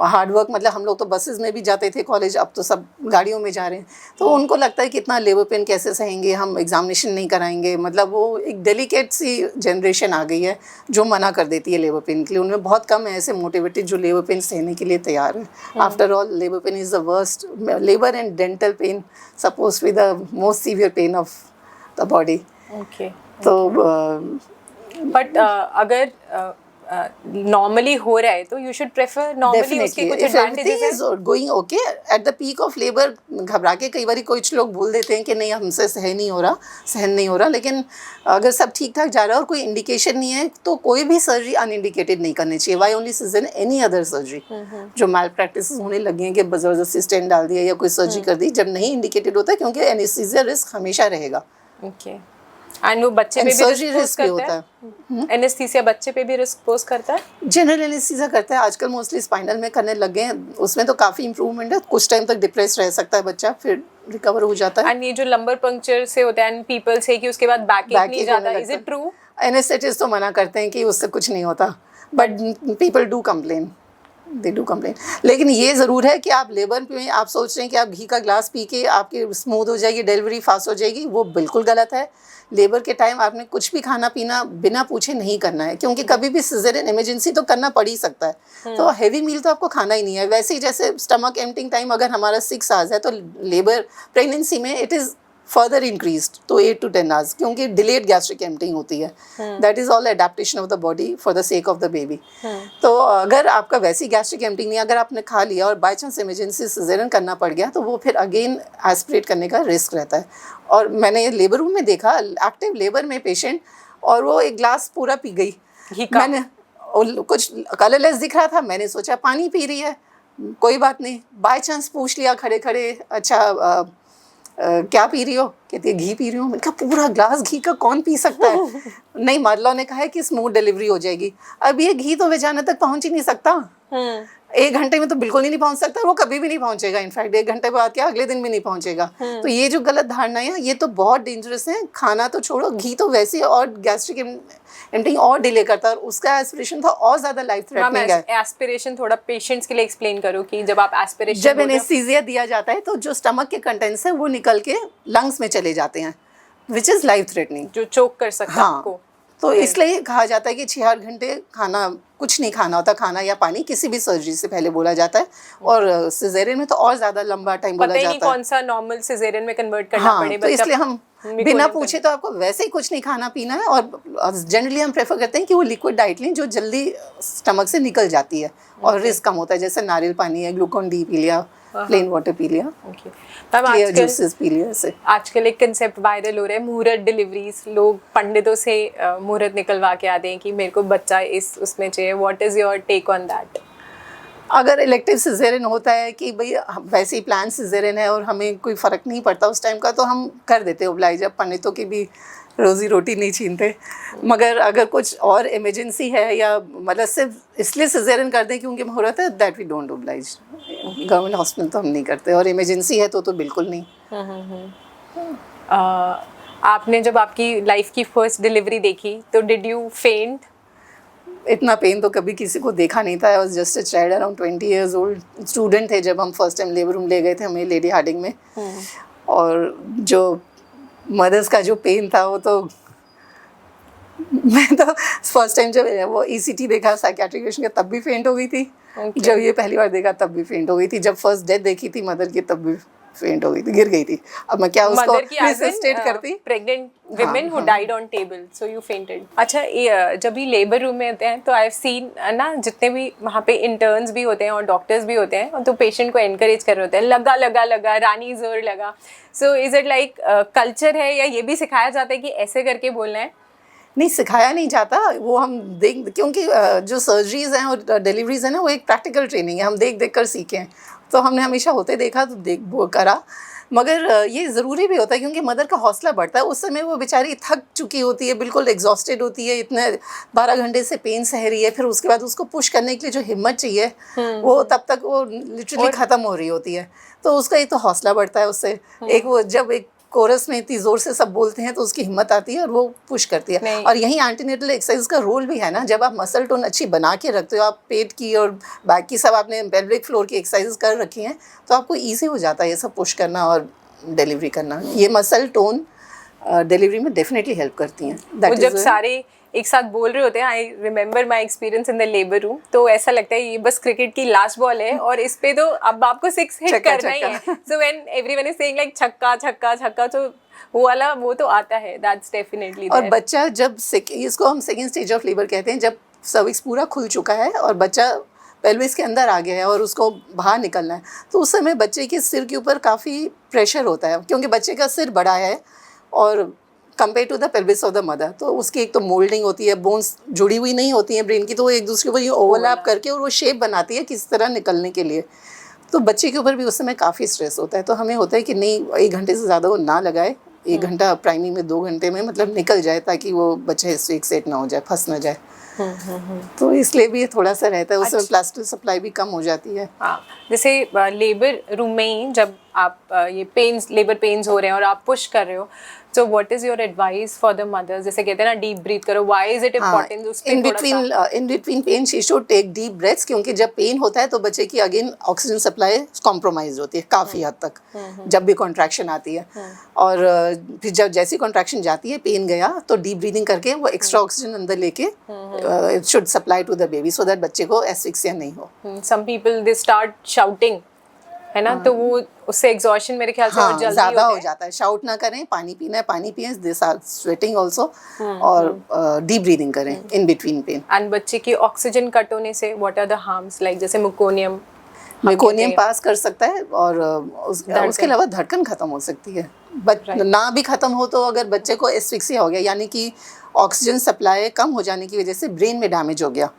A: हार्ड वर्क मतलब हम लोग तो बसेस में भी जाते थे कॉलेज, अब तो सब गाड़ियों में जा रहे हैं. तो उनको लगता है कि इतना लेबर पेन कैसे सहेंगे, हम एग्जामिनेशन नहीं कराएंगे. मतलब वो एक डेलिकेट सी जनरेशन आ गई है जो मना कर देती है लेबर पेन के लिए. उनमें बहुत कम है ऐसे मोटिवेटेड जो लेबर पेन सहने के लिए तैयार है. After all labour pain is the worst. Labour and dental pen suppose be the most severe pain of the body.
B: Okay
A: तो
B: बट अगर नॉर्मली हो रहा है तो यू शुड प्रेफर नॉर्मली. उसके कुछ एडवांटेजेस हैं.
A: Going okay at the peak of labour घबरा के कई बार कुछ लोग बोल देते हैं कि नहीं हमसे सहन नहीं हो रहा. लेकिन अगर सब ठीक ठाक जा रहा है और कोई इंडिकेशन नहीं है तो कोई भी सर्जरी अनइंडिकेटेड नहीं करनी चाहिए. Why only caesarean any other surgery. जो मैल प्रैक्टिस होने लगी हैं कि ज़बरदस्ती स्टेंट डाल दिया या कोई सर्जरी कर दी जब नहीं इंडिकेटेड होता है क्योंकि एनेस्थीसिया रिस्क हमेशा रहेगा.
B: ओके एंड वो बच्चे पे भी
A: सर्जरी रिस्क भी होता है.
B: एनेस्थीसिया बच्चे पे भी रिस्क पोज करता है.
A: जनरल एनेस्थीसिया करता है आजकल मोस्टली स्पाइनल में करने लग गए हैं. उसमें तो काफ़ी इंप्रूवमेंट है. कुछ टाइम तक डिप्रेस रह सकता है बच्चा, फिर रिकवर हो जाता है.
B: एंड ये जो लंबर पंक्चर से होता है एंड पीपल से कि उसके बाद बैक एक नहीं जाता, इज इट ट्रू?
A: एनेस्थेटिस्ट तो मना करते हैं कि उससे कुछ नहीं होता but people do complain. They do complain. लेकिन ये ज़रूर है कि आप लेबर में आप सोच रहे हैं कि आप घी का ग्लास पी के आपकी स्मूथ हो जाएगी, डिलीवरी फास्ट हो जाएगी, वो बिल्कुल गलत है. लेबर के टाइम आपने कुछ भी खाना पीना बिना पूछे नहीं करना है क्योंकि कभी भी सिजेरियन इमरजेंसी तो करना पड़ ही सकता है. तो हैवी मील तो आपको खाना ही नहीं है. वैसे ही जैसे स्टमक एम्प्टिंग टाइम अगर हमारा 6 आवर्स है तो लेबर प्रेगनेंसी में इट इज़ फर्दर इंक्रीज्ड तो 8 to 10 आवर्स क्योंकि डिलेड गैस्ट्रिक एम्प्टिंग होती है. That is all adaptation of the body for the sake of the baby. तो अगर आपका वैसी गैस्ट्रिक एम्प्टिंग नहीं, अगर आपने खा लिया और बाई चांस इमरजेंसी सिजेरियन करना पड़ गया तो वो फिर अगेन एस्पिरेट करने का रिस्क रहता है. और मैंने लेबर रूम में देखा एक्टिव लेबर में पेशेंट और वो एक ग्लास पूरा पी गई. मैंने कुछ कलरलेस दिख रहा था, मैंने सोचा पानी पी रही है, कोई बात नहीं. बाई चांस पूछ लिया खड़े खड़े अच्छा क्या पी रही हो, कहती है घी पी रही हूँ. मैंने कहा पूरा ग्लास घी का कौन पी सकता है? नहीं, मरलो ने कहा है कि स्मूथ डिलीवरी हो जाएगी. अब ये घी तो वेजाना तक पहुँच ही नहीं सकता. 1 घंटे में तो बिल्कुल ही नहीं पहुंच सकता, वो कभी भी नहीं पहुंचेगा. इनफैक्ट 1 घंटे बाद क्या अगले दिन भी नहीं पहुंचेगा. तो ये जो गलत धारणा है ये तो बहुत डेंजरस है. खाना तो छोड़ो, घी तो वैसे और गैस्ट्रिक एम्प्टिंग और डिले करता है और उसका एस्पिरेशन था और ज्यादा लाइफ थ्रेटनिंग है.
B: एस्पिरेशन थोड़ा पेशेंट्स के लिए एक्सप्लेन करो कि जब आप एस्पिरेशन
A: जब एनेस्थीसिया दिया जाता है तो जो स्टमक के कंटेंट्स है वो निकल के लंग्स में चले जाते हैं विच इज लाइफ थ्रेटनिंग,
B: जो चोक कर सकता है आपको.
A: तो इसलिए कहा जाता है कि 6-8 घंटे खाना कुछ नहीं खाना होता, खाना या पानी किसी भी सर्जरी से पहले बोला जाता है. और सिजेरियन में तो और ज़्यादा लंबा टाइम बोला जाता है.
B: पता ही नहीं कौन सा नॉर्मल सिजेरियन में कन्वर्ट करना पड़े.
A: तो इसलिए हम बिना पूछे तो आपको वैसे ही कुछ नहीं खाना पीना है. और जनरली हम प्रेफर करते हैं कि वो लिक्विड डाइट लें जो जल्दी स्टमक से निकल जाती है और रिस्क कम होता है. जैसे नारियल पानी है, ग्लूकोन डी पी लिया, प्लेन वाटर पी लिया, क्लियर जूसेस पी लिया. ऐसे
B: आजकल एक कंसेप्ट वायरल हो रहा है मुहूर्त डिलीवरीज. लोग पंडितों से मुहूर्त निकलवा के आते हैं कि मेरे को बच्चा इस उसमें चाहिए. What is your take on that?
A: अगर इलेक्टिव सिजेरियन होता है कि भाई वैसे ही प्लान सिजेरियन है और हमें कोई फ़र्क नहीं पड़ता उस टाइम का तो हम कर देते ओब्लाइज. अब पंडितों की भी रोज़ी रोटी नहीं छीनते. मगर अगर कुछ और इमरजेंसी है या मतलब सिर्फ इसलिए सिजेरियन कर दें क्योंकि मुहूर्त है, that we don't oblige. Government hospital तो हम नहीं करते और इमरजेंसी है तो बिल्कुल नहीं.
B: आपने जब आपकी लाइफ की फर्स्ट डिलीवरी देखी तो डिड यू फेंट?
A: इतना पेन तो कभी किसी को देखा नहीं था. I was just a child around 20 years old. Student थे जब हम फर्स्ट टाइम लेबर रूम ले गए थे हमें लेडी हार्डिंग में. और जो मदर्स का जो पेन था वो तो मैं तो फर्स्ट टाइम जब वो ECT देखा साइकियाट्रिक पेशेंट का तब भी फेंट हो गई थी. जब ये पहली बार देखा तब भी फेंट हो गई थी. जब फर्स्ट डेथ देखी थी मदर की तब भी फेंट हो गई थी, गिर गई थी। अब मैं क्या उसको
B: मदर की
A: रिसस्टेट करती।
B: Pregnant women who died on table, so you fainted. अच्छा, ये जब भी लेबर रूम में होते हैं तो आई हैव सीन ना, जितने भी वहाँ पे इंटर्न्स भी होते हैं और डॉक्टर्स भी होते हैं, तो पेशेंट को एनकरेज कर रहे होते हैं, लगा लगा लगा, रानी जोर लगा। So is it like culture है, या ये भी सिखाया जाता है कि ऐसे करके बोलना है?
A: नहीं, सिखाया नहीं जाता वो, हम देख, क्योंकि जो सर्जरीज हैं और डिलीवरीज हैं ना, वो एक प्रैक्टिकल ट्रेनिंग है, हम देख देख कर सीखे हैं, तो हमने हमेशा होते देखा तो देख वो करा। मगर ये ज़रूरी भी होता है क्योंकि मदर का हौसला बढ़ता है। उस समय वो बेचारी थक चुकी होती है, बिल्कुल एग्जॉस्टेड होती है, इतने 12 घंटे से पेन सह रही है, फिर उसके बाद उसको पुश करने के लिए जो हिम्मत चाहिए वो तब तक वो लिटरली ख़त्म हो रही होती है, तो उसका एक तो हौसला बढ़ता है उससे। एक वो जब एक कोरस में इतनी ज़ोर से सब बोलते हैं तो उसकी हिम्मत आती है और वो पुश करती है। और यहीं एंटीनेटल एक्सरसाइज का रोल भी है ना, जब आप मसल टोन अच्छी बना के रखते हो, आप पेट की और बाकी सब आपने पेल्विक फ्लोर की एक्सरसाइज कर रखी हैं, तो आपको ईजी हो जाता है ये सब पुश करना और डिलीवरी करना। ये मसल टोन डिलीवरी में डेफिनेटली हेल्प करती हैं।
B: जब सारे एक साथ बोल रहे होते हैं, I remember my experience in the labour room, तो ऐसा लगता है ये बस क्रिकेट की लास्ट बॉल है और इस पे तो अब आपको 6 हिट करना ही है। So when everyone is saying like छक्का छक्का छक्का, तो वो वाला वो तो आता है, दैट्स डेफिनेटली।
A: और बच्चा जब इसको हम सेकंड स्टेज ऑफ लेबर कहते हैं, जब सर्विक्स पूरा खुल चुका है और बच्चा पेल्विस के अंदर आ गया है और उसको बाहर निकलना है, तो उस समय बच्चे के सिर के ऊपर काफ़ी प्रेशर होता है, क्योंकि बच्चे का सिर बड़ा है और compare to the pelvis of the mother, तो उसकी एक तो मोल्डिंग होती है, बोन्स जुड़ी हुई नहीं होती हैं ब्रेन की, तो वो एक दूसरे पर ये ओवरलैप करके और वो शेप बनाती है किस तरह निकलने के लिए। तो बच्चे के ऊपर भी उस समय काफ़ी स्ट्रेस होता है, तो हमें होता है कि नहीं, 1 घंटे से ज़्यादा वो ना लगाए, 1 घंटा प्राइमिंग में 2 घंटे में मतलब निकल जाए, ताकि वो बच्चा फिक्सेट ना हो जाए, फंस ना जाए। तो इसलिए भी थोड़ा सा रहता है, उसमें प्लास्टिक सप्लाई भी कम हो जाती है।
B: हाँ, जैसे लेबर रूम में ही जब आप ये पेन्स, लेबर पेन्स हो रहे हैं और आप पुश कर रहे हो, so what is your advice for the mothers? जैसे कहते हैं ना, डीप ब्रीथ करो, why is it important?
A: In between pain she should take deep breaths, क्योंकि जब पेन होता है तो बच्चे की अगेन ऑक्सीजन सप्लाई कॉम्प्रोमाइज होती है काफ़ी हद तक, जब भी कॉन्ट्रैक्शन आती है। और फिर जब जैसी कॉन्ट्रैक्शन जाती है, पेन गया, तो डीप ब्रीदिंग करके वो एक्स्ट्रा ऑक्सीजन अंदर लेके it should supply to the baby, so that बच्चे को एस्फिक्सिया नहीं हो।
B: Some people they start shouting, है ना, तो वो उससे एग्जॉशन मेरे ख्याल से और जल्दी
A: ज़्यादा हो जाता है। शाउट ना करें, पानी पीना है पानी पिए, दिस आर स्वेटिंग आल्सो, और डीप ब्रीदिंग करें इन बिटवीन पेन।
B: एंड बच्चे की ऑक्सीजन कट होने से what are the harms, like जैसे मेकोनियम
A: पास कर सकता है, और उसके अलावा धड़कन खत्म हो सकती है। ना भी खत्म हो तो अगर बच्चे को एस्फिक्सिया हो गया, यानी कि ऑक्सीजन सप्लाई कम हो जाने की वजह से ब्रेन में डैमेज हो गया,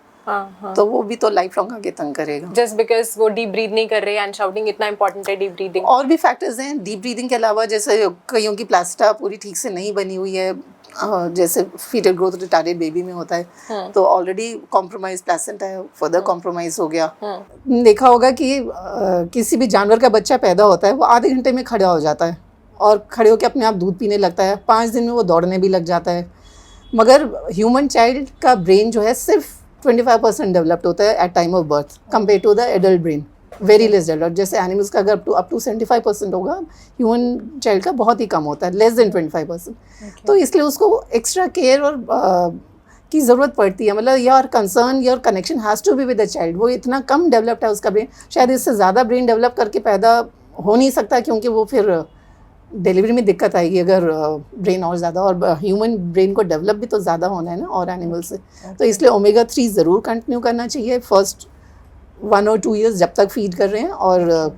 A: तो वो भी तो लाइफ लॉन्ग आगे तंग करेगा,
B: जस्ट बिकॉज वो डीप ब्रीथ नहीं कर रहे। एंड शाउटिंग इतना इंपॉर्टेंट है, डीप ब्रीदिंग।
A: और भी फैक्टर्स हैं डीप ब्रीदिंग के अलावा, जैसे कईयों की प्लास्टा पूरी ठीक से नहीं बनी हुई है, जैसे फीटल ग्रोथ रिटार्डेड बेबी में होता है, तो ऑलरेडी कॉम्प्रोमाइज प्लेसेंटा है, फर्दर कॉम्प्रोमाइज हो गया। देखा होगा कि किसी भी जानवर का बच्चा पैदा होता है, वो आधे घंटे में खड़ा हो जाता है और खड़े होकर अपने आप दूध पीने लगता है, 5 दिन में वो दौड़ने भी लग जाता है। मगर ह्यूमन चाइल्ड का ब्रेन जो है सिर्फ 25% डेवलप्ड होता है at time of birth, compare to the adult brain, very less developed. जैसे एनिमल्स का अगर अप टू 75% होगा, ह्यूमन चाइल्ड का बहुत ही कम होता है, लेस देन 25%। तो इसलिए उसको एक्स्ट्रा केयर और की ज़रूरत पड़ती है, मतलब your concern, your connection has to be with the child. वो इतना कम डेवलप्ड है उसका ब्रेन, शायद इससे ज़्यादा ब्रेन डेवलप करके पैदा हो नहीं सकता, क्योंकि वो फिर डिलीवरी में दिक्कत आएगी अगर ब्रेन और ज़्यादा, और ह्यूमन ब्रेन को डेवलप भी तो ज़्यादा होना है ना और एनिमल से। तो इसलिए ओमेगा 3 ज़रूर कंटिन्यू करना चाहिए फर्स्ट 1 और 2 ईयर्स जब तक फीड कर रहे हैं, और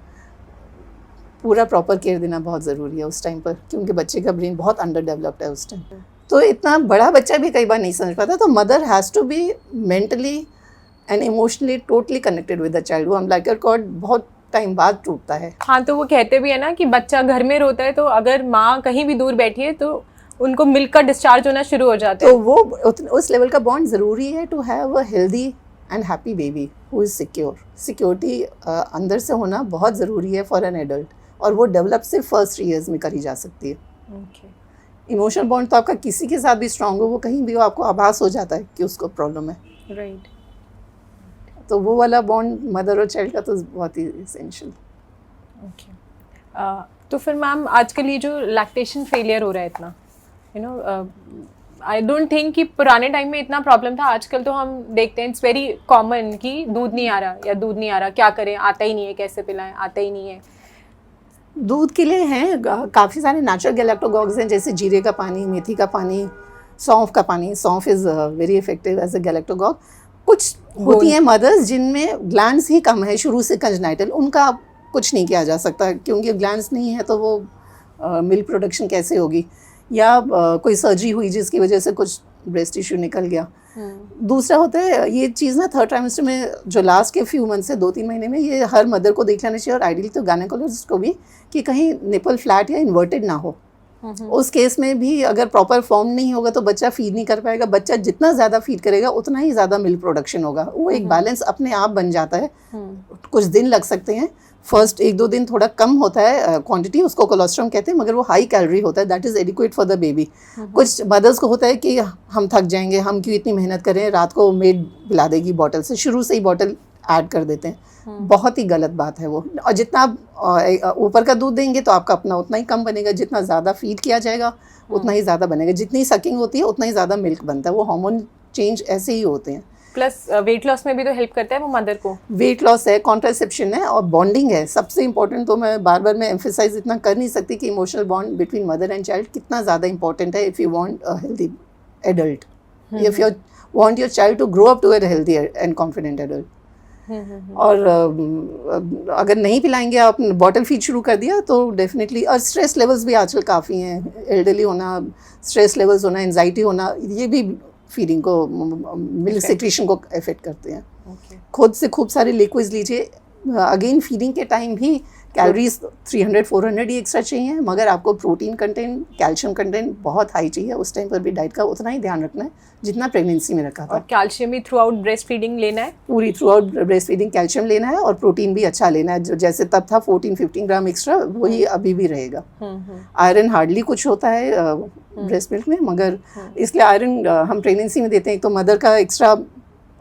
A: पूरा प्रॉपर केयर देना बहुत ज़रूरी है उस टाइम पर, क्योंकि बच्चे का ब्रेन बहुत अंडर डेवलप्ड है उस टाइम। तो इतना बड़ा बच्चा भी कई बार नहीं समझ पाता, तो mother has to be mentally and emotionally totally connected with the child. वो अम्बिलिकल कॉर्ड बहुत टाइम बाद टूटता है।
B: हाँ, तो वो कहते भी है ना कि बच्चा घर में रोता है तो अगर माँ कहीं भी दूर बैठी है तो उनको मिल्क का डिस्चार्ज होना शुरू हो जाता है।
A: तो वो उस लेवल का बॉन्ड ज़रूरी है to have a healthy and happy baby who is secure. Security अंदर से होना बहुत ज़रूरी है फॉर एन एडल्ट, और वो डेवलप सिर्फ फर्स्ट ईयर्स में करी जा सकती है। इमोशनल बॉन्ड तो आपका किसी के साथ भी स्ट्रांग हो, वो कहीं भी हो, आपको आभास हो जाता है कि उसको प्रॉब्लम है।
B: राइट।
A: तो वो वाला बॉन्ड मदर और चाइल्ड का तो बहुत ही इसेंशियल।
B: तो फिर मैम आजकल ये जो लैक्टेशन फेलियर हो रहा है इतना, you know, I don't think कि पुराने टाइम में इतना प्रॉब्लम था। आजकल तो हम देखते हैं इट्स वेरी कॉमन कि दूध नहीं आ रहा या दूध नहीं आ रहा, क्या करें, आता ही नहीं है, कैसे पिलाएं, आता ही नहीं है।
A: दूध के लिए हैं काफ़ी सारे नेचुरल गैलेक्टोगॉग्स हैं, जैसे जीरे का पानी, मेथी का पानी, सौंफ का पानी. सौंफ is very effective as a galactagogue. कुछ होती हैं मदर्स जिनमें ग्लैंड्स ही कम है शुरू से कंजनाइटल, उनका कुछ नहीं किया जा सकता क्योंकि ग्लैंड्स नहीं है तो वो मिल्क प्रोडक्शन कैसे होगी, या कोई सर्जरी हुई जिसकी वजह से कुछ ब्रेस्ट टिश्यू निकल गया. दूसरा होता है ये चीज़ ना, थर्ड ट्राइमेस्टर में जो लास्ट के फ्यू मंथ से 2-3 महीने में, ये हर मदर को देख लेना चाहिए और आइडियली तो गायनेकोलॉजिस्ट को भी, कि कहीं निपल फ्लैट या इन्वर्टेड ना हो. उस केस में भी अगर प्रॉपर फॉर्म नहीं होगा तो बच्चा फीड नहीं कर पाएगा. बच्चा जितना ज़्यादा फीड करेगा उतना ही ज़्यादा मिल्क प्रोडक्शन होगा. वो एक बैलेंस अपने आप बन जाता है. कुछ दिन लग सकते हैं, फर्स्ट 1-2 दिन थोड़ा कम होता है क्वांटिटी, उसको कोलेस्ट्रॉम कहते हैं, मगर वो हाई कैलोरी होता है. That is adequate for the baby. कुछ मदर्स को होता है कि हम थक जाएंगे, हम क्यों इतनी मेहनत करें, रात को मेड पिला देगी बॉटल से, शुरू से ही बॉटल ऐड कर देते हैं. बहुत ही गलत बात है वो. और जितना आप ऊपर का दूध देंगे तो आपका अपना उतना ही कम बनेगा, जितना ज़्यादा फीड किया जाएगा उतना ही ज़्यादा बनेगा. जितनी सकिंग होती है उतना ही ज़्यादा मिल्क बनता है. वो हार्मोन चेंज ऐसे ही होते हैं.
B: प्लस वेट लॉस में भी तो हेल्प करता है वो मदर को.
A: वेट लॉस है, कॉन्ट्रासेप्शन है और बॉन्डिंग है. सबसे इंपॉर्टेंट तो मैं बार बार एम्फेसाइज इतना कर नहीं सकती कि emotional bond between mother and child कितना ज़्यादा इंपॉर्टेंट है if you want a healthy adult, if you want your child to grow up to a healthy and confident adult. और अगर नहीं पिलाएंगे, आप बॉटल फीड शुरू कर दिया तो डेफिनेटली. और स्ट्रेस लेवल्स भी आजकल काफ़ी हैं. एल्डरली होना, स्ट्रेस लेवल्स होना, एंजाइटी होना, ये भी फीडिंग को, मिल्क सिक्रीशन को इफेक्ट करते हैं. खुद से खूब सारे लिक्विड्स लीजिए. अगेन फीडिंग के टाइम भी कैलोरीज 300-400 ही एक्स्ट्रा चाहिए, मगर आपको प्रोटीन कंटेंट, कैल्शियम कंटेंट बहुत हाई चाहिए. उस टाइम पर भी डाइट का उतना ही ध्यान रखना है जितना प्रेगनेंसी में रखा था.
B: और कैल्शियम भी थ्रू आउट ब्रेस्ट फीडिंग लेना है. पूरी
A: through out breast feeding calcium लेना है और प्रोटीन भी अच्छा लेना है. जो जैसे तब था 14-15 ग्राम एक्स्ट्रा, वही अभी भी रहेगा. आयरन हार्डली कुछ होता है ब्रेस्ट मिल्क में, मगर इसलिए आयरन हम प्रेगनेंसी में देते हैं. तो मदर का एक्स्ट्रा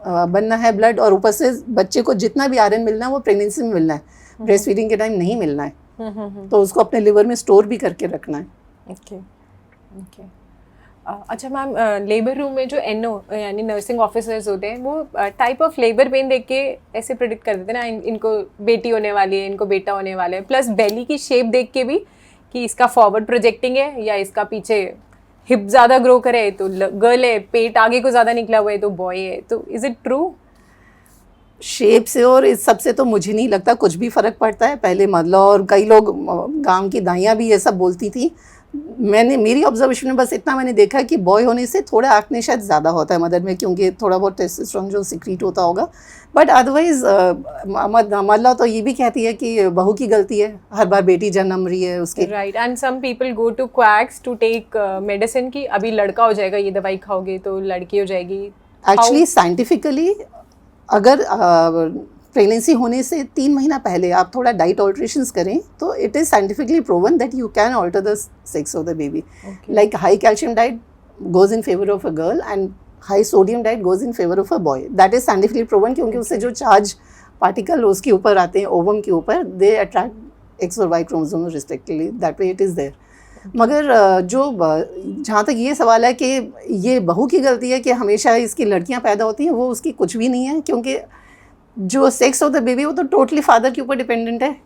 A: बनना है ब्लड, और ऊपर से बच्चे को जितना भी आयरन मिलना है वो प्रेगनेंसी में मिलना है. ब्रेस्ट फीडिंग के टाइम नहीं मिलना है. तो उसको अपने लिवर में स्टोर भी करके रखना है.
B: ओके. अच्छा मैम, लेबर रूम में जो एनओ यानी नर्सिंग ऑफिसर्स होते हैं, वो टाइप ऑफ लेबर पेन देख के ऐसे प्रेडिक्ट कर देते हैं ना, इनको बेटी होने वाली है, इनको बेटा होने वाला है. प्लस बेली की शेप देख के भी कि इसका फॉरवर्ड प्रोजेक्टिंग है या इसका पीछे हिप ज़्यादा ग्रो करे तो गर्ल है, पेट आगे को ज़्यादा निकला हुआ है तो बॉय है. तो इज़ इट ट्रू?
A: शेप से और इस सब से तो मुझे नहीं लगता कुछ भी फ़र्क पड़ता है. पहले मतलब, और कई लोग गांव की दाइयाँ भी ये सब बोलती थी. मेरी ऑब्जर्वेशन में बस इतना मैंने देखा कि बॉय होने से थोड़ा एक्ने शायद ज़्यादा होता है मदर में, क्योंकि थोड़ा बहुत टेस्टोस्टेरोन जो सिक्रीट होता होगा. बट अदरवाइज मल्ला तो ये भी कहती है कि बहू की गलती है, हर बार बेटी जन्म रही है उसकी.
B: Right. And some people go to quacks to take medicine कि अभी लड़का हो जाएगा, ये दवाई खाओगे तो लड़की हो जाएगी.
A: एक्चुअली साइंटिफिकली अगर प्रेगनेंसी होने से 3 महीना पहले आप थोड़ा डाइट ऑल्ट्रेशंस करें तो it is scientifically proven that you can alter the sex of the baby. Like high calcium diet goes in favour of a girl and high sodium diet goes in favour of a boy. That is scientifically proven, क्योंकि उससे जो charge particle उसके ऊपर आते हैं, ovum के ऊपर, they attract X और Y chromosome respectively. That way it is there. मगर जो जहाँ तक ये सवाल है कि ये बहू की गलती है कि हमेशा इसकी लड़कियाँ पैदा होती हैं, वो उसकी कुछ भी नहीं है. क्योंकि जो सेक्स ऑफ द बेबी वो तो टोटली फादर के ऊपर डिपेंडेंट है.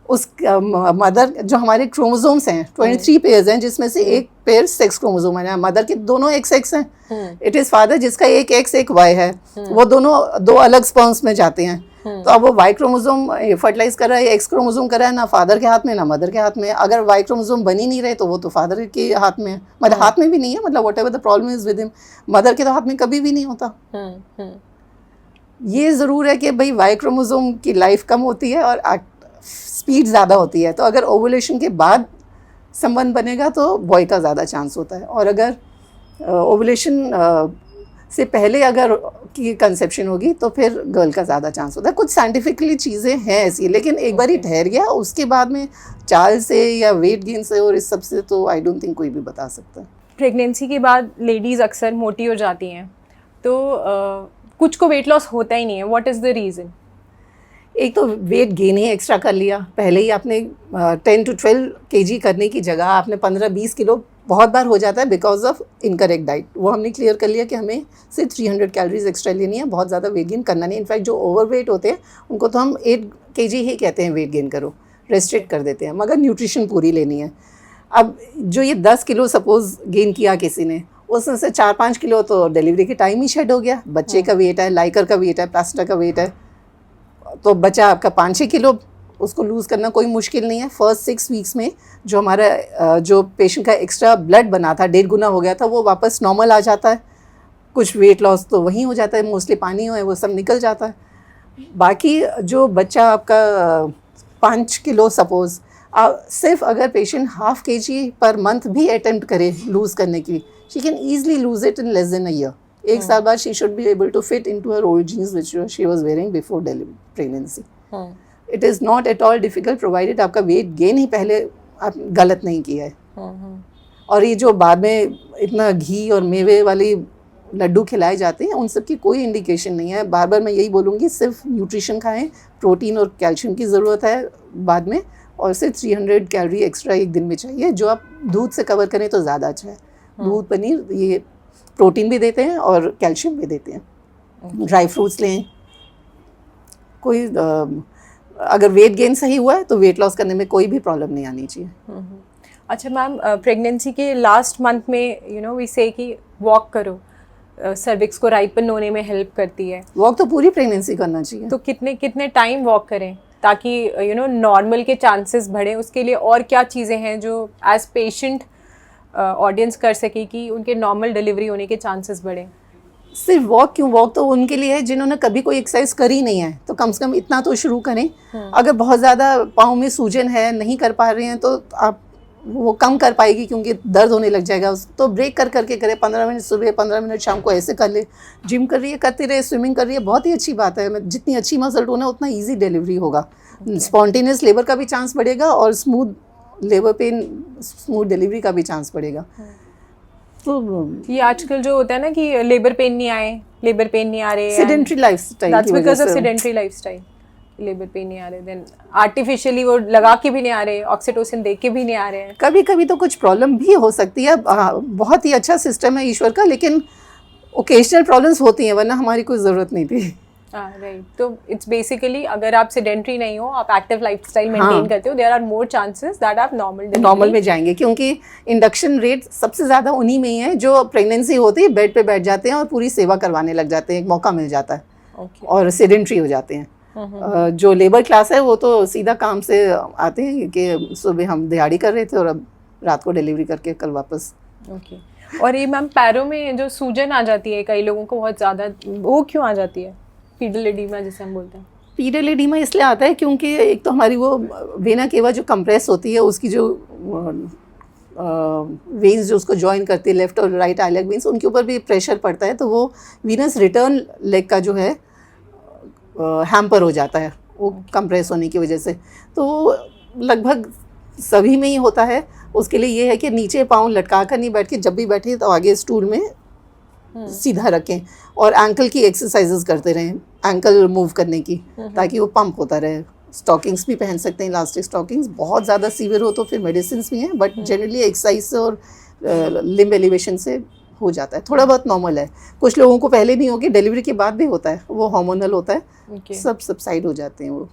A: उस मदर जो हमारे क्रोमोसोम्स हैं 23 पेयर्स हैं, जिसमें से एक पेयर सेक्स क्रोमोसोम है. मदर के दोनों एक्स एक्स हैं. इट इज़ फादर जिसका एक एक्स एक वाई है. वो दोनों 2 अलग स्पर्म्स में जाते हैं. तो अब वो वाई क्रोमोसोम फर्टिलाइज कर रहा है, एक्स क्रोमोसोम कर रहा है, ना फादर के हाथ में ना मदर के हाथ में. अगर वाई क्रोमोसोम बन ही नहीं रहे तो वो तो फादर के हाथ में है, मतलब हाथ में भी नहीं है, मतलब what ever the problem is with him. Mother के तो हाथ में कभी भी नहीं होता. ये ज़रूर है कि भाई वाई क्रोमोसोम की लाइफ कम होती है और स्पीड ज़्यादा होती है. तो अगर ओवुलेशन के बाद संबंध बनेगा तो बॉय का ज़्यादा चांस होता है, और अगर ओवुलेशन से पहले अगर की कंसेप्शन होगी तो फिर गर्ल का ज़्यादा चांस होता है. कुछ साइंटिफिकली चीज़ें हैं ऐसी, लेकिन एक बार ही ठहर गया उसके बाद में चाल से या वेट गेन से और इस सब से तो आई डोंट थिंक कोई भी बता सकता है.
B: प्रेगनेंसी के बाद लेडीज़ अक्सर मोटी हो जाती हैं, तो कुछ को वेट लॉस होता ही नहीं है. What is the reason?
A: एक तो वेट गेन ही एक्स्ट्रा कर लिया. पहले ही आपने 10 to 12 kg करने की जगह आपने 15-20 किलो बहुत बार हो जाता है बिकॉज ऑफ इनकरेक्ट डाइट. वो हमने क्लियर कर लिया कि हमें सिर्फ 300 कैलोरीज एक्स्ट्रा लेनी है, बहुत ज़्यादा वेट गेन करना नहीं. इनफैक्ट जो ओवर वेट होते हैं उनको तो हम 8 kg ही कहते हैं वेट गेन करो. रेस्ट्रिक्ट कर देते हैं, मगर न्यूट्रिशन पूरी लेनी है। अब जो ये 10 किलो सपोज गेन किया किसी ने, उसमें से 4-5 किलो तो डिलीवरी के टाइम ही शेड हो गया। बच्चे का वेट है, लाइकर का वेट है, प्लास्टा का वेट है, तो बचा आपका 5-6 किलो। उसको लूज़ करना कोई मुश्किल नहीं है। फर्स्ट 6 वीक्स में जो हमारा जो पेशेंट का एक्स्ट्रा ब्लड बना था 1.5 गुना हो गया था, वो वापस नॉर्मल आ जाता है। कुछ वेट लॉस तो वहीं हो जाता है, मोस्टली पानी है वो सब निकल जाता है। बाकी जो बच्चा आपका 5 किलो सपोज, सिर्फ अगर पेशेंट ½ kg पर मंथ भी अटेम्प्ट करे लूज़ करने की, she can easily lose it in less than a year. 1 साल बाद she should be able to fit into her old jeans which she was wearing before pregnancy. It is not at all difficult, provided आपका weight gain ही पहले आप गलत नहीं किया है। और ये जो बाद में इतना घी और मेवे वाली लड्डू खिलाए जाते हैं, उन सब की कोई इंडिकेशन नहीं है। बार बार मैं यही बोलूँगी, सिर्फ न्यूट्रिशन खाएं, प्रोटीन और कैल्शियम की ज़रूरत है बाद में, और सिर्फ 300 कैलोरी एक्स्ट्रा एक दिन में चाहिए, जो आप दूध से कवर करें तो ज़्यादा अच्छा है। दूध, पनीर ये प्रोटीन भी देते हैं और कैल्शियम भी देते हैं। ड्राई फ्रूट्स लें। कोई अगर वेट गेन सही हुआ है तो वेट लॉस करने में कोई भी प्रॉब्लम नहीं आनी चाहिए।
B: अच्छा मैम, प्रेगनेंसी के लास्ट मंथ में वी से कि वॉक करो, सर्विक्स को राइपन होने में हेल्प करती है।
A: वॉक तो पूरी प्रेगनेंसी करना चाहिए।
B: तो कितने टाइम वॉक करें ताकि नॉर्मल के चांसेस बढ़े? उसके लिए और क्या चीज़ें हैं जो एज पेशेंट ऑडियंस कर सके कि उनके नॉर्मल डिलीवरी होने के चांसेस बढ़े?
A: सिर्फ वॉक क्यों, वॉक तो उनके लिए है जिन्होंने कभी कोई एक्सरसाइज करी नहीं है, तो कम से कम इतना तो शुरू करें। अगर बहुत ज़्यादा पाँव में सूजन है, नहीं कर पा रहे हैं, तो आप वो कम कर पाएगी क्योंकि दर्द होने लग जाएगा। तो ब्रेक कर करके करें, 15 मिनट सुबह, 15 मिनट शाम को, ऐसे कर ले। जिम कर रही है करती रहे, स्विमिंग कर रही है, बहुत ही अच्छी बात है। जितनी अच्छी मसल टोन है उतना ईजी डिलीवरी होगा। स्पॉन्टेनियस लेबर का भी चांस बढ़ेगा और smooth labour pain, smooth delivery का भी चांस बढ़ेगा। तो
B: ये आजकल जो होता है ना कि लेबर पेन नहीं आ रहे,
A: sedentary lifestyle,
B: that's because of sedentary lifestyle. Labour pain नहीं आ रहे, देन आर्टिफिशियली वो लगा के भी नहीं आ रहे, ऑक्सीटोसिन दे के भी नहीं आ रहे हैं।
A: कभी कभी तो कुछ प्रॉब्लम भी हो सकती है। बहुत ही अच्छा सिस्टम है ईश्वर का, लेकिन ओकेजनल प्रॉब्लम्स होती हैं, वरना हमारी कोई ज़रूरत नहीं थी।
B: राइट। तो इट्स बेसिकली अगर आप सेडेंटरी नहीं हो, आप एक्टिव लाइफस्टाइल मेंटेन करते हो, there are more chances that आप नॉर्मल में
A: जाएंगे, क्योंकि इंडक्शन रेट सबसे ज़्यादा उन्हीं में ही है जो प्रेगनेंसी होती है बेड पे बैठ जाते हैं और पूरी सेवा करवाने लग जाते हैं, एक मौका मिल जाता है। और सेडेंटरी हो जाते हैं। जो लेबर क्लास है वो तो सीधा काम से आते हैं कि सुबह हम दिहाड़ी कर रहे थे और अब रात को डिलीवरी करके कल वापस।
B: और ये मैम पैरों में जो सूजन आ जाती है कई लोगों को बहुत ज़्यादा, वो क्यों आ जाती है? पीडल एडिमा जिसे हम बोलते हैं।
A: पीडल एडिमा इसलिए आता है क्योंकि एक तो हमारी वो वेना केवा जो कंप्रेस होती है, उसकी जो वेन्स जो उसको जॉइन करती है, लेफ्ट और राइट आइलेग वेन्स, उनके ऊपर भी प्रेशर पड़ता है, तो वो वीनस रिटर्न लेग का जो है हैम्पर हो जाता है वो कंप्रेस होने की वजह से। तो लगभग सभी में ही होता है। उसके लिए ये है कि नीचे पाँव लटका कर नहीं बैठ के, जब भी बैठे तो आगे स्टूल में सीधा रखें और एंकल की एक्सरसाइजेस करते रहें, एंकल मूव करने की, ताकि वो पंप होता रहे। स्टॉकिंग्स भी पहन सकते हैं, इलास्टिक स्टॉकिंग्स। बहुत ज़्यादा सीवियर हो तो फिर मेडिसिन भी हैं, बट जनरली एक्सरसाइज से और लिम्ब एलिवेशन से हो जाता है। थोड़ा बहुत नॉर्मल है। कुछ लोगों को पहले नहीं होगी, डिलीवरी के बाद भी होता है, वो हार्मोनल होता है। सब सबसाइड हो जाते हैं, वो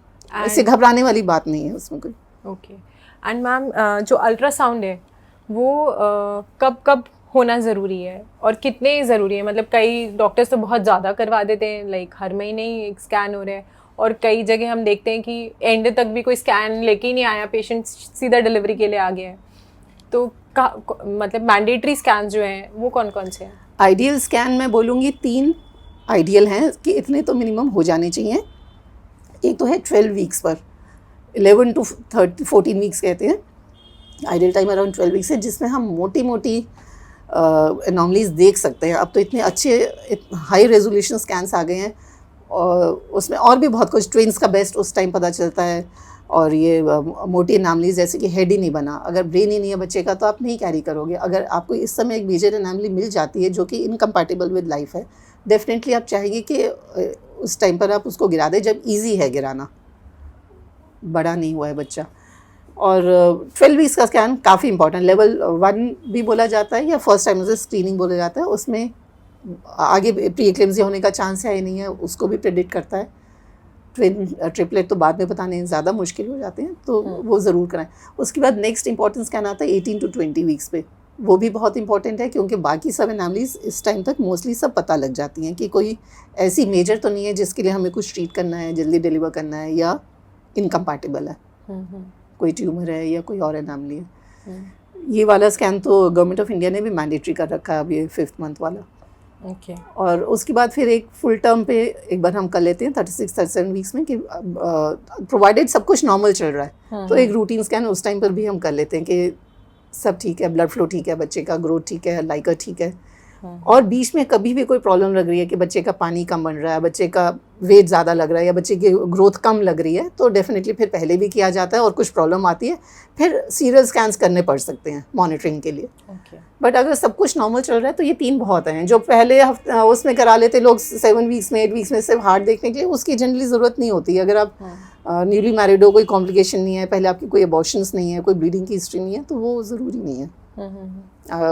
A: इससे घबराने वाली बात नहीं है उसमें कोई।
B: ओके। एंड मैम, जो अल्ट्रासाउंड है वो कब कब होना ज़रूरी है और कितने ज़रूरी है? मतलब कई डॉक्टर्स तो बहुत ज़्यादा करवा देते हैं, लाइक हर महीने ही एक स्कैन हो रहा है, और कई जगह हम देखते हैं कि एंड तक भी कोई स्कैन लेके ही नहीं आया, पेशेंट सीधा डिलीवरी के लिए आ गया है। तो मतलब मैंडेटरी स्कैन जो हैं वो कौन कौन से हैं?
A: आइडियल स्कैन मैं बोलूँगी 3 आइडियल हैं कि इतने तो मिनिमम हो जाने चाहिए। एक तो है 12 वीक्स पर, 11 to 14 वीक्स कहते हैं। आइडियल टाइम अराउंड 12 वीक्स है, जिसमें हम मोटी मोटी एनॉमलीज देख सकते हैं। अब तो इतने अच्छे हाई रेजोल्यूशन स्कैन्स आ गए हैं, और उसमें और भी बहुत कुछ, ट्विंस का बेस्ट उस टाइम पता चलता है। और ये मोटी एनॉमलीज जैसे कि हेड ही नहीं बना, अगर ब्रेन ही नहीं है बच्चे का तो आप नहीं कैरी करोगे। अगर आपको इस समय एक मेजर एनॉमली मिल जाती है जो कि इनकम्पैटिबल विद लाइफ है, डेफिनेटली आप चाहेंगे कि उस टाइम पर आप उसको गिरा दें जब ईजी है गिराना, बड़ा नहीं हुआ है बच्चा। और 12 वीक्स का स्कैन काफ़ी इंपॉर्टेंट, लेवल 1 भी बोला जाता है या फर्स्ट टाइम से स्क्रीनिंग बोला जाता है। उसमें आगे प्री एक्लेम्सिया होने का चांस है या नहीं है उसको भी प्रेडिक्ट करता है। ट्विन ट्रिपलेट तो बाद में बताने ज़्यादा मुश्किल हो जाते हैं, तो वो ज़रूर कराएं। उसके बाद नेक्स्ट इंपॉर्टेंस स्कैन आता है 18 to 20 वीक्स पे। वो भी बहुत इंपॉर्टेंट है क्योंकि बाकी सब एनामलीज इस टाइम तक मोस्टली सब पता लग जाती हैं कि कोई ऐसी मेजर तो नहीं है जिसके लिए हमें कुछ ट्रीट करना है, जल्दी डिलीवर करना है, या इनकम्पैटिबल है, कोई ट्यूमर है या कोई और एनामली है। ये वाला स्कैन तो गवर्नमेंट ऑफ इंडिया ने भी मैंडेटरी कर रखा है अब, ये 5th मंथ वाला।
B: ओके।
A: और उसके बाद फिर एक फुल टर्म पे एक बार हम कर लेते हैं 36-37 वीक्स में कि प्रोवाइडेड सब कुछ नॉर्मल चल रहा है तो एक रूटीन स्कैन उस टाइम पर भी हम कर लेते हैं कि सब ठीक है, ब्लड फ्लो ठीक है, बच्चे का ग्रोथ ठीक है, लाइकर ठीक है। और बीच में कभी भी कोई प्रॉब्लम लग रही है कि बच्चे का पानी कम बन रहा है, बच्चे का वेट ज़्यादा लग रहा है या बच्चे की ग्रोथ कम लग रही है, तो डेफिनेटली फिर पहले भी किया जाता है। और कुछ प्रॉब्लम आती है फिर सीरियल स्कैन्स करने पड़ सकते हैं मॉनिटरिंग के लिए। बट अगर सब कुछ नॉर्मल चल रहा है तो ये 3 बहुत हैं। जो पहले हफ्ते उसमें करा लेते लोग 7 वीक्स में 8 वीक्स में सिर्फ हार्ट देखने के लिए, उसकी जनरली ज़रूरत नहीं होती। अगर आप न्यूली मैरिड हो, कोई कॉम्प्लिकेशन नहीं है, पहले आपकी कोई अबॉर्शंस नहीं है, कोई ब्लीडिंग की हिस्ट्री नहीं है, तो वो ज़रूरी नहीं है।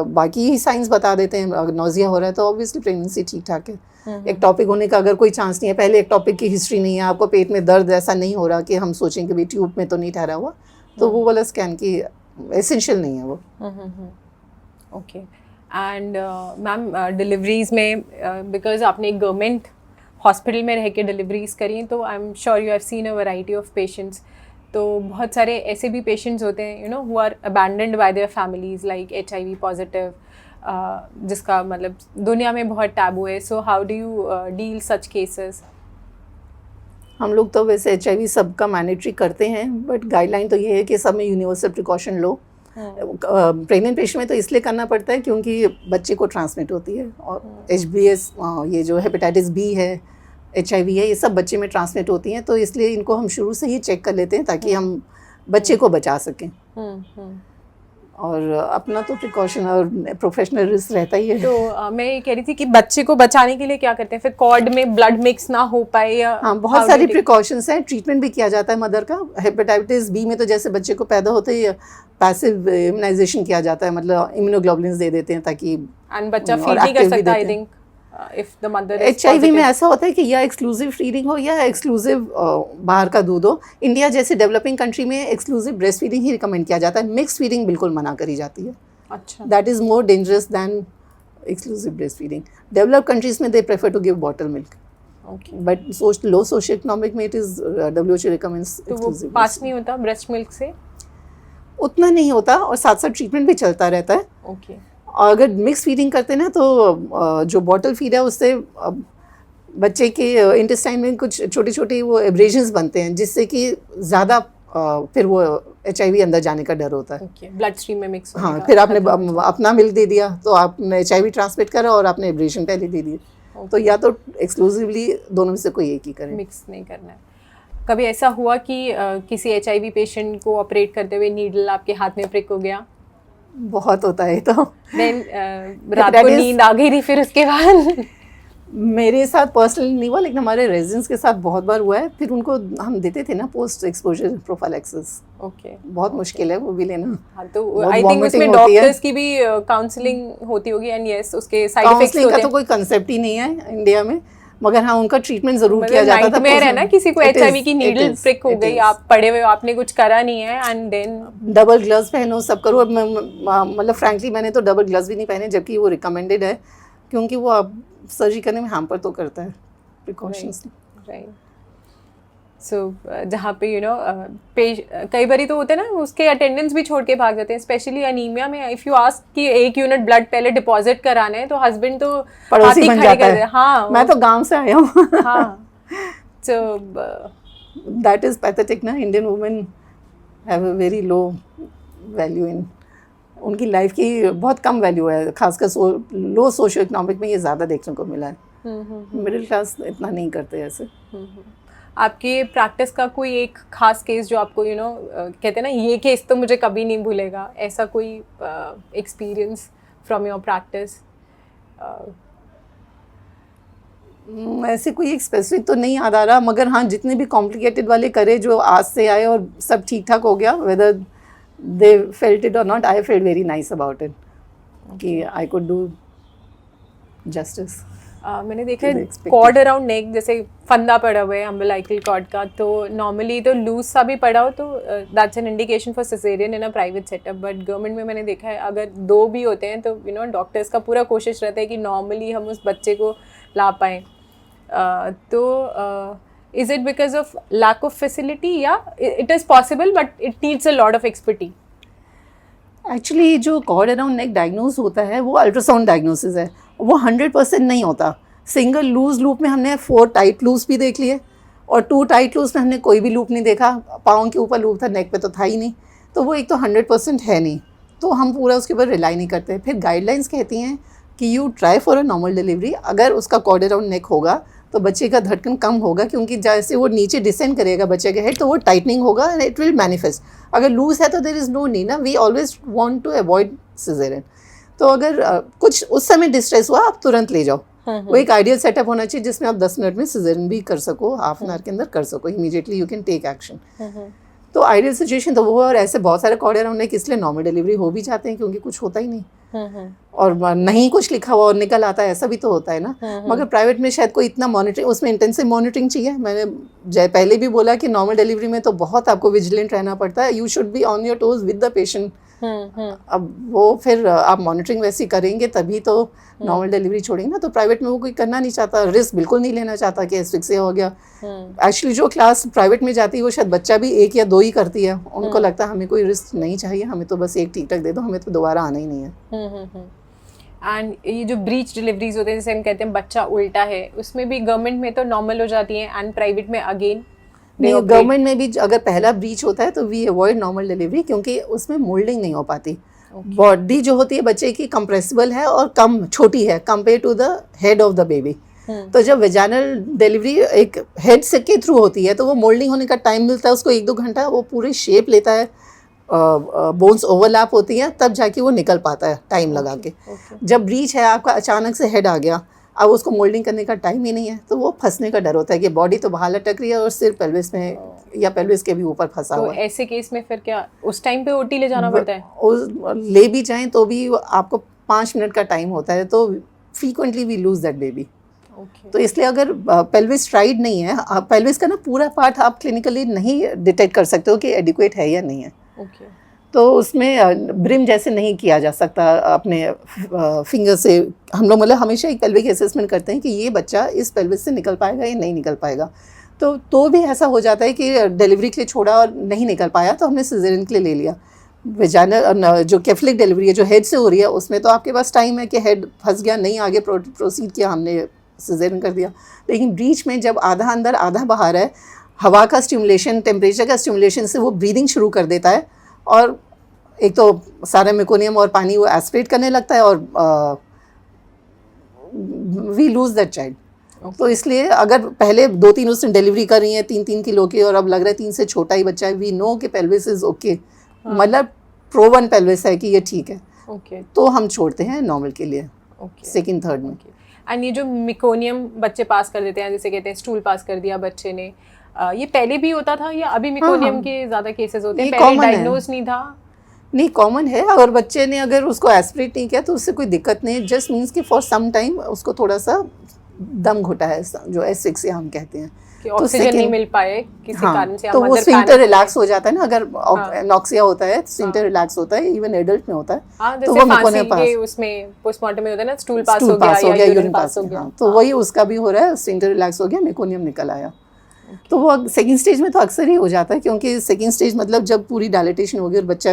A: बाकी ही साइंस बता देते हैं। अगर नोजिया हो रहा है तो ऑब्वियसली प्रेगनेंसी ठीक ठाक है। एक टॉपिक होने का अगर कोई चांस नहीं है, पहले एक टॉपिक की हिस्ट्री नहीं है, आपको पेट में दर्द ऐसा नहीं हो रहा कि हम सोचें कि भाई ट्यूब में तो नहीं ठहरा हुआ, तो वो वाला स्कैन की एसेंशियल नहीं है वो।
B: ओके। एंड मैम डिलीवरीज में बिकॉज आपने एक गवर्नमेंट हॉस्पिटल में रह के डिलीवरीज करी, तो I am sure you have seen a variety of patients. तो बहुत सारे ऐसे भी पेशेंट्स होते हैं, you know, who are abandoned by their families, like HIV positive, जिसका मतलब दुनिया में बहुत टैबू है। So how do you deal such cases?
A: हम लोग तो वैसे HIV सबका मैंडेटरी करते हैं, बट गाइडलाइन तो ये है कि सब में यूनिवर्सल प्रिकॉशन लो। प्रेग्नेंट पेशेंट में तो इसलिए करना पड़ता है क्योंकि बच्चे को ट्रांसमिट होती है, और HBS, ये जो हेपेटाइटिस B है, HIV है, ये सब बच्चे में ट्रांसमिट होती हैं, तो इसलिए इनको हम शुरू से ही चेक कर लेते हैं ताकि हम बच्चे को बचा सकें। और अपना तो प्रिकॉशन और प्रोफेशनल रिस्क रहता ही है।
B: तो मैं ये कह रही थी कि बच्चे को बचाने के लिए क्या करते हैं? फिर कॉर्ड में ब्लड मिक्स ना हो पाए, या
A: हाँ, बहुत सारी प्रिकॉशंस हैं। ट्रीटमेंट भी किया जाता है मदर का। हेपेटाइटिस B में तो जैसे बच्चे को पैदा होते ही पैसिव इम्यूनाइजेशन किया जाता है, मतलब इम्यूनोग्लोबुलिन्स दे देते हैं ताकि,
B: एंड बच्चा फीड नहीं कर सकता। I think if the mother is
A: HIV
B: positive.
A: में ऐसा होता है कि या एक्सक्लूसिव फीडिंग हो या एक्सक्लूसिव बाहर का दूध हो। इंडिया जैसे डेवलपिंग कंट्री में एक्सक्लूसिव ब्रेस्ट फीडिंग ही रिकमेंड किया जाता है, मिक्स फीडिंग बिल्कुल मना करी जाती है।
B: अच्छा।
A: That is more dangerous than exclusive breast feeding. Developed countries में they prefer to give bottle milk, but low socio economic में it is WHO recommends exclusive.
B: तो पास नहीं होता ब्रेस्ट मिल्क से?
A: उतना नहीं होता, और साथ साथ ट्रीटमेंट भी चलता रहता है।
B: ओके।
A: और अगर मिक्स फीडिंग करते हैं ना, तो जो बॉटल फीड है उससे बच्चे के इंटेस्टाइन में कुछ छोटे छोटे वो एब्रेजन्स बनते हैं, जिससे कि ज़्यादा फिर वो HIV अंदर जाने का डर होता है।
B: ब्लड स्ट्रीम में मिक्स।
A: हाँ, फिर आपने अपना मिल्क दे दिया तो आपने HIV ट्रांसमिट करा और आपने एब्रेजन पहले दे दिए। तो या तो एक्सक्लूसिवली दोनों में से कोई एक ही करें,
B: मिक्स नहीं करना है। कभी ऐसा हुआ कि किसी HIV पेशेंट को ऑपरेट करते हुए नीडल आपके हाथ में प्रिक हो गया?
A: बहुत होता है। तो
B: देन रात को नींद आ गई थी फिर उसके बाद?
A: मेरे साथ पर्सनली नहीं हुआ, लेकिन हमारे रेजिडेंट्स के साथ बहुत बार हुआ है। फिर उनको हम देते थे ना पोस्ट एक्सपोजर प्रोफाइलैक्सिस।
B: ओके।
A: बहुत मुश्किल है वो भी लेना।
B: हाँ, तो आई थिंक उसमें डॉक्टर्स की भी काउंसलिंग होती होगी, एंड यस उसके साइड इफेक्ट्स होते हैं।
A: काउंसलिंग का तो कोई कंसेप्ट ही नहीं है इंडिया में, मगर हाँ उनका ट्रीटमेंट जरूर किया जाता था।
B: नाइटमेयर है ना, किसी को HIV की नीडल प्रिक हो गई, आप पड़े हुए, आपने कुछ करा नहीं है, एंड देन
A: डबल ग्लव्स पहनो, सब करो। मतलब फ्रैंकली मैंने तो डबल ग्लव्स भी नहीं पहने, जबकि वो रिकमेंडेड है, क्योंकि वो आप सर्जरी करने में हैम्पर तो करता है प्रिकॉशंस।
B: राइट। सो जहाँ पे यू नो कई बारी तो होते हैं ना, उसके अटेंडेंस भी छोड़ के भाग जाते हैं, स्पेशली अनीमिया में। इफ़ यू आस्क कि 1 यूनिट ब्लड पहले डिपॉजिट कराना है, तो हस्बैंड तो
A: पड़ोसी बन जाता है।
B: हाँ,
A: मैं तो गांव से आया हूँ।
B: हाँ, so
A: that is pathetic ना। Indian women have a very low value in, उनकी लाइफ की बहुत कम वैल्यू है, खासकर लो सोशो इकोनॉमिक में ये ज़्यादा देखने को मिला है। मिडिल क्लास इतना नहीं करते ऐसे।
B: आपके प्रैक्टिस का कोई एक खास केस जो आपको यू नो कहते हैं ना, ये केस तो मुझे कभी नहीं भूलेगा, ऐसा कोई एक्सपीरियंस फ्रॉम योर प्रैक्टिस?
A: ऐसे कोई एक स्पेसिफिक तो नहीं याद आ रहा, मगर हाँ जितने भी कॉम्प्लिकेटेड वाले करे जो आज से आए और सब ठीक ठाक हो गया, वेदर दे फेल्ट इट और not, I felt very nice about it कि आई कुड डू जस्टिस।
B: मैंने देखा है कॉर्ड अराउंड नेक, जैसे फंदा पड़ा हुआ है अम्बिलाइकल कॉर्ड का, तो नॉर्मली तो लूज सा भी पड़ा हो तो that's an indication for caesarean in a private setup. But government में मैंने देखा है अगर 2 भी होते हैं तो डॉक्टर्स का पूरा कोशिश रहता है कि नॉर्मली हम उस बच्चे को ला पाएँ। तो is it because of lack of facility या it is possible but it needs a lot of expertise?
A: Actually जो कॉर्ड अराउंड नेक डायग्नोज होता है वो अल्ट्रासाउंड डायग्नोसिस है, वो 100% नहीं होता। सिंगल लूज लूप में हमने 4 टाइट लूप्स भी देख लिए और 2 टाइट लूप्स में हमने कोई भी लूप नहीं देखा। पाँव के ऊपर लूप था, नेक पे तो था ही नहीं, तो वो एक तो 100% है नहीं, तो हम पूरा उसके ऊपर रिलाई नहीं करते। फिर गाइडलाइंस कहती हैं कि you try for a normal delivery. अगर उसका कॉर्ड अराउंड नेक होगा तो बच्चे का धड़कन कम होगा, क्योंकि जैसे वो नीचे डिसेंड करेगा बच्चे का हेड तो वो टाइटनिंग होगा एंड इट विल मैनिफेस्ट। अगर लूज है तो देयर इज़ नो नीड ना, we always want to avoid caesarean. तो अगर कुछ उस समय डिस्ट्रेस हुआ आप तुरंत ले जाओ। वो एक आइडियल सेटअप होना चाहिए जिसमें आप 10 मिनट में सिजेरियन भी कर सको, हाफ एन आवर के अंदर कर सको, immediately you can take action. तो आइडियल सिचुएशन तो वो, और ऐसे बहुत सारे कॉर्ड अराउंड नेक इसलिए नॉर्मल डिलीवरी हो भी जाते हैं क्योंकि कुछ होता ही नहीं और नहीं कुछ लिखा हुआ और निकल आता है, ऐसा भी तो होता है ना। मगर प्राइवेट में शायद कोई इतना मॉनिटरिंग, उसमें इंटेंसिव मॉनिटरिंग चाहिए। मैंने पहले भी बोला कि नॉर्मल डिलीवरी में तो बहुत आपको विजिलेंट रहना पड़ता है, you should be on your toes with the patient. अब वो फिर आप मॉनिटरिंग वैसी करेंगे तभी तो नॉर्मल डिलीवरी छोड़ेंगे ना। तो प्राइवेट में वो कोई करना नहीं चाहता, रिस्क बिल्कुल नहीं लेना चाहता कि एस्फिक्सिया हो गया। एक्चुअली जो क्लास प्राइवेट में जाती है वो शायद बच्चा भी 1 या 2 ही करती है, उनको लगता है हमें कोई रिस्क नहीं चाहिए, हमें तो बस एक टीक दे दो, हमें तो दोबारा आना ही नहीं है।
B: एंड ये जो ब्रीच डिलीवरीज होते हैं जैसे हम कहते हैं बच्चा उल्टा है, उसमें भी गवर्नमेंट में तो नॉर्मल हो जाती है एंड प्राइवेट में अगेन
A: नहीं, गवर्नमेंट में भी अगर पहला ब्रीच होता है तो वी अवॉइड नॉर्मल डिलीवरी, क्योंकि उसमें मोल्डिंग नहीं हो पाती। बॉडी जो होती है बच्चे की कंप्रेसिबल है और कम छोटी है compare to the head of the baby. तो जब वेजाइनल डिलीवरी एक हेड से के थ्रू होती है तो वो मोल्डिंग होने का टाइम मिलता है उसको 1-2 घंटा, वो पूरी शेप लेता है, बोन्स ओवरलैप होती हैं, तब जाके वो निकल पाता है टाइम लगा के। जब ब्रीच है आपका अचानक से हेड आ गया, अब उसको मोल्डिंग करने का टाइम ही नहीं है, तो वो फंसने का डर होता है कि बॉडी तो बाहर लटक रही है और सिर पेल्विस में या पेल्विस के भी ऊपर फंसा हुआ है।
B: तो ऐसे केस में फिर क्या उस टाइम पे ओटी ले जाना पड़ता है?
A: ले भी जाएं तो भी आपको 5 मिनट का टाइम होता है, तो frequently we lose that baby. तो इसलिए अगर पेल्विस स्ट्राइड नहीं है, आप पेल्विस का ना पूरा पार्ट आप क्लिनिकली नहीं डिटेक्ट कर सकते हो कि एडिक्वेट है या नहीं है। तो उसमें ब्रिम जैसे नहीं किया जा सकता अपने फिंगर से। हम लोग मतलब हमेशा एक पेल्विक असेसमेंट करते हैं कि ये बच्चा इस पेल्विस से निकल पाएगा या नहीं निकल पाएगा। तो भी ऐसा हो जाता है कि डिलीवरी के लिए छोड़ा और नहीं निकल पाया तो हमने सिजेरियन के लिए ले लिया। वेजाइनल जो कैफलिक डिलीवरी है जो हेड से हो रही है उसमें तो आपके पास टाइम है कि हेड फंस गया, नहीं आगे प्रोसीड किया, हमने सिजेरियन कर दिया। लेकिन ब्रीच में जब आधा अंदर आधा बाहर है, हवा का स्टिमुलेशन, टेम्परेचर का स्टिमुलेशन से वो ब्रीदिंग शुरू कर देता है और एक तो सारा मेकोनियम और पानी वो एस्पिरेट करने लगता है और वी लूज दैट चाइल्ड। तो इसलिए अगर पहले 2-3 उसने डिलीवरी कर रही है 3-3 किलो की और अब लग रहा है 3 से छोटा ही बच्चा है, वी नो कि पेल्विस इज ओके, मतलब प्रोवन पेल्विस है कि ये ठीक है, तो हम छोड़ते हैं नॉर्मल के लिए सेकंड थर्ड में।
B: एंड ये जो मेकोनियम बच्चे पास कर देते हैं, जैसे कहते हैं स्टूल पास कर दिया बच्चे ने, ये पहले भी होता था या अभी मेकोनियम के ज़्यादा केसेस होते हैं? पहले डायग्नोज नहीं था?
A: नहीं, कॉमन है। और बच्चे ने अगर उसको एस्पिरेट नहीं किया तो उससे कोई दिक्कत नहीं है, जस्ट मीन्स कि फॉर सम टाइम उसको थोड़ा सा दम घुटा है, जो एसिक्सिया हम कहते हैं,
B: कि ऑक्सीजन नहीं मिल पाए किसी कारण से,
A: तो वो स्फिंक्टर रिलैक्स हो जाता है ना। अगर एनॉक्सिया होता है स्फिंक्टर रिलैक्स होता है, इवन एडल्ट में होता है। तो वो मेकोनियम पास
B: उसमें पोस्टमार्टम में होता है ना, स्टूल पास हो गया या यूरिन पास हो गया,
A: तो वही उसका भी हो रहा है, स्फिंक्टर रिलैक्स हो गया, मेकोनियम निकल आया। तो वो सेकंड स्टेज में तो अक्सर ही हो जाता है, क्योंकि सेकंड स्टेज मतलब जब पूरी डायलिटेशन होगी और बच्चा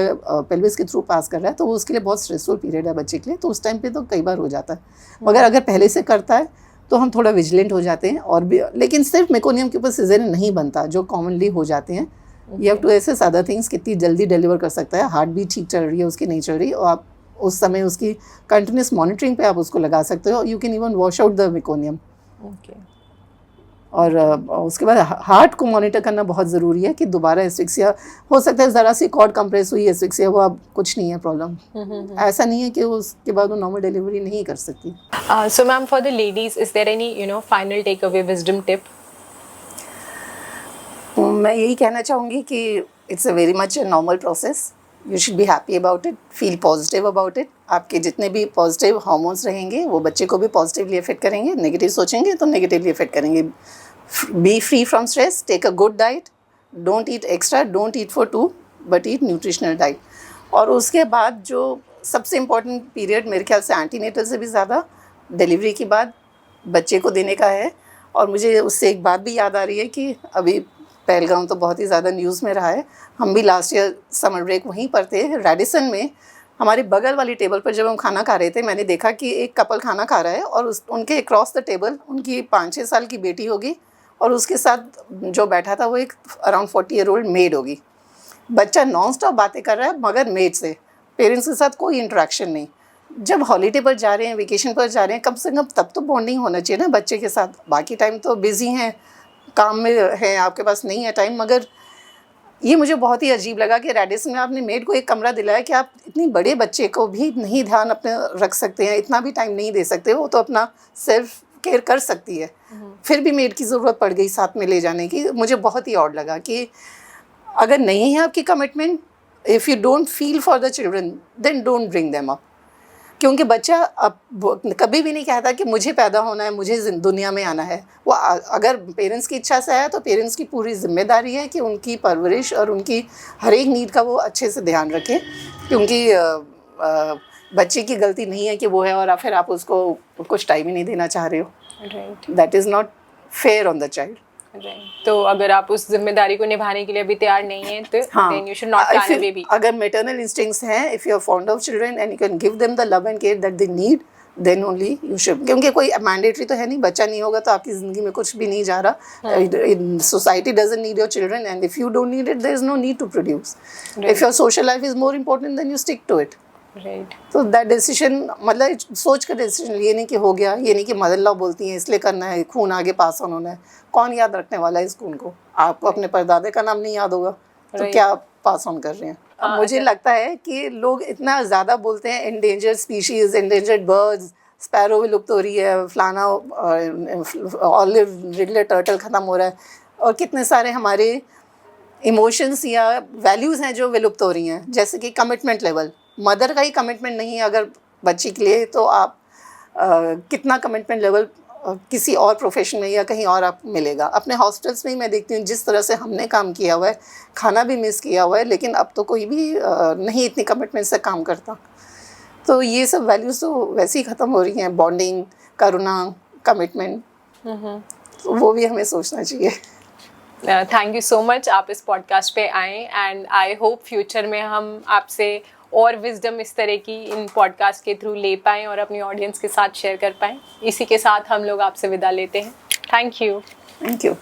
A: पेल्विस के थ्रू पास कर रहा है तो वो उसके लिए बहुत स्ट्रेसफुल पीरियड है बच्चे के लिए, तो उस टाइम पे तो कई बार हो जाता है। मगर अगर पहले से करता है तो हम थोड़ा विजिलेंट हो जाते हैं और भी। लेकिन सिर्फ मेकोनियम के ऊपर सिजेरियन नहीं बनता, जो कॉमनली हो जाते हैं। You have to assess other things, कितनी जल्दी डिलीवर कर सकता है, हार्ट भी ठीक चल रही है उसकी नहीं चल रही, और आप उस समय उसकी कंटिन्यूस मॉनिटरिंग पे आप उसको लगा सकते हो। You can even wash out the meconium. और उसके बाद हार्ट को मॉनिटर करना बहुत ज़रूरी है कि दोबारा एस्फिक्सिया हो सकता है, ज़रा सी कॉर्ड कंप्रेस हुई एस्फिक्सिया, वो अब कुछ नहीं है प्रॉब्लम। ऐसा नहीं है कि उसके बाद वो नॉर्मल डिलीवरी नहीं कर सकती।
B: So ma'am, for the ladies is there any final take away wisdom tip?
A: मैं यही कहना चाहूँगी कि it's a very much a normal process. You should be happy about it, feel positive about it. आपके जितने भी पॉजिटिव हार्मोन्स रहेंगे वो बच्चे को भी पॉजिटिवली अफेक्ट करेंगे, नेगेटिव सोचेंगे तो नेगेटिवली अफेक्ट करेंगे. Be free from stress, take a good diet, don't eat extra, don't eat for two, but eat nutritional diet. और उसके बाद जो सबसे इम्पॉर्टेंट पीरियड मेरे ख्याल से एंटीनेटल से भी ज़्यादा डिलीवरी के बाद बच्चे को देने का है. और मुझे उससे एक बात भी याद आ रही है कि अभी पहलगाम तो बहुत ही ज़्यादा न्यूज़ में रहा है. हम भी लास्ट ईयर समर ब्रेक वहीं पर थे रेडिसन में. हमारे बगल वाली टेबल पर जब हम खाना खा रहे थे, मैंने देखा कि एक कपल खाना खा रहा है और उनके अक्रॉस द टेबल उनकी 5-6 साल की बेटी होगी और उसके साथ जो बैठा था वो एक अराउंड 40 ईयर ओल्ड मेड होगी. बच्चा नॉन स्टॉप बातें कर रहा है मगर मेड से, पेरेंट्स के साथ कोई इंटरेक्शन नहीं. जब हॉलीडे पर जा रहे हैं, वेकेशन पर जा रहे हैं, कम से कम तब तो बॉन्डिंग होना चाहिए ना बच्चे के साथ. बाकी टाइम तो बिजी हैं, काम में है, आपके पास नहीं है टाइम. मगर ये मुझे बहुत ही अजीब लगा कि रेडिसन में आपने मेड को एक कमरा दिलाया कि आप इतनी बड़े बच्चे को भी नहीं ध्यान अपने रख सकते हैं, इतना भी टाइम नहीं दे सकते. वो तो अपना सेल्फ केयर कर सकती है, फिर भी मेड की ज़रूरत पड़ गई साथ में ले जाने की. मुझे बहुत ही ऑड लगा कि अगर नहीं है आपकी commitment, if you don't feel for the children then don't bring them up. क्योंकि बच्चा अब कभी भी नहीं कहता कि मुझे पैदा होना है, मुझे दुनिया में आना है. वो अगर पेरेंट्स की इच्छा से आया तो पेरेंट्स की पूरी जिम्मेदारी है कि उनकी परवरिश और उनकी हर एक नीड का वो अच्छे से ध्यान रखें. क्योंकि बच्चे की गलती नहीं है कि वो है और फिर आप उसको कुछ टाइम ही नहीं देना चाह रहे हो.
B: Right.
A: That is not fair on the child.
B: तो अगर आप उस जिम्मेदारी को निभाने के लिए अभी तैयार नहीं हैं तो then you should not plan a baby.
A: अगर मैटरनल इंस्टिंक्ट्स हैं, if you are fond of children and you can give them the love and care that they need, then only you should. क्योंकि कोई mandatory तो है नहीं, बच्चा नहीं होगा तो आपकी ज़िंदगी में कुछ भी नहीं जा रहा. Society doesn't need your children and if you don't need it there is no need to produce. If your social life is more important then you stick to it.
B: Right.
A: तो दैट डिसीजन, मतलब सोच कर decision, ये नहीं कि हो गया, ये नहीं कि मदर लॉ बोलती है इसलिए करना है, खून आगे पास ऑन होना है. कौन याद रखने वाला है इस खून को? आपको अपने परदादे का नाम नहीं याद होगा तो क्या पास ऑन कर रहे हैं? अब मुझे लगता है कि लोग इतना ज़्यादा बोलते हैं endangered species, endangered birds, sparrow विलुप्त हो रही है, फलाना ऑलिव रिडले टर्टल ख़त्म हो रहा है, और कितने सारे हमारे इमोशंस या वैल्यूज़ हैं जो विलुप्त हो रही हैं. जैसे कि कमिटमेंट लेवल, मदर का ही कमिटमेंट नहीं है अगर बच्ची के लिए, तो आप कितना कमिटमेंट लेवल किसी और प्रोफेशन में या कहीं और आप मिलेगा. अपने हॉस्टल्स में ही मैं देखती हूँ जिस तरह से हमने काम किया हुआ है, खाना भी मिस किया हुआ है, लेकिन अब तो कोई भी नहीं इतनी कमिटमेंट से काम करता. तो ये सब वैल्यूज़ तो वैसे ही ख़त्म हो रही हैं. बॉन्डिंग, करुणा, कमिटमेंट, तो वो भी हमें सोचना चाहिए.
B: थैंक यू सो मच, आप इस पॉडकास्ट पे आएँ एंड आई होप फ्यूचर में हम आपसे और विजडम इस तरह की इन पॉडकास्ट के थ्रू ले पाएँ और अपनी ऑडियंस के साथ शेयर कर पाएँ. इसी के साथ हम लोग आपसे विदा लेते हैं. Thank you.
A: Thank you.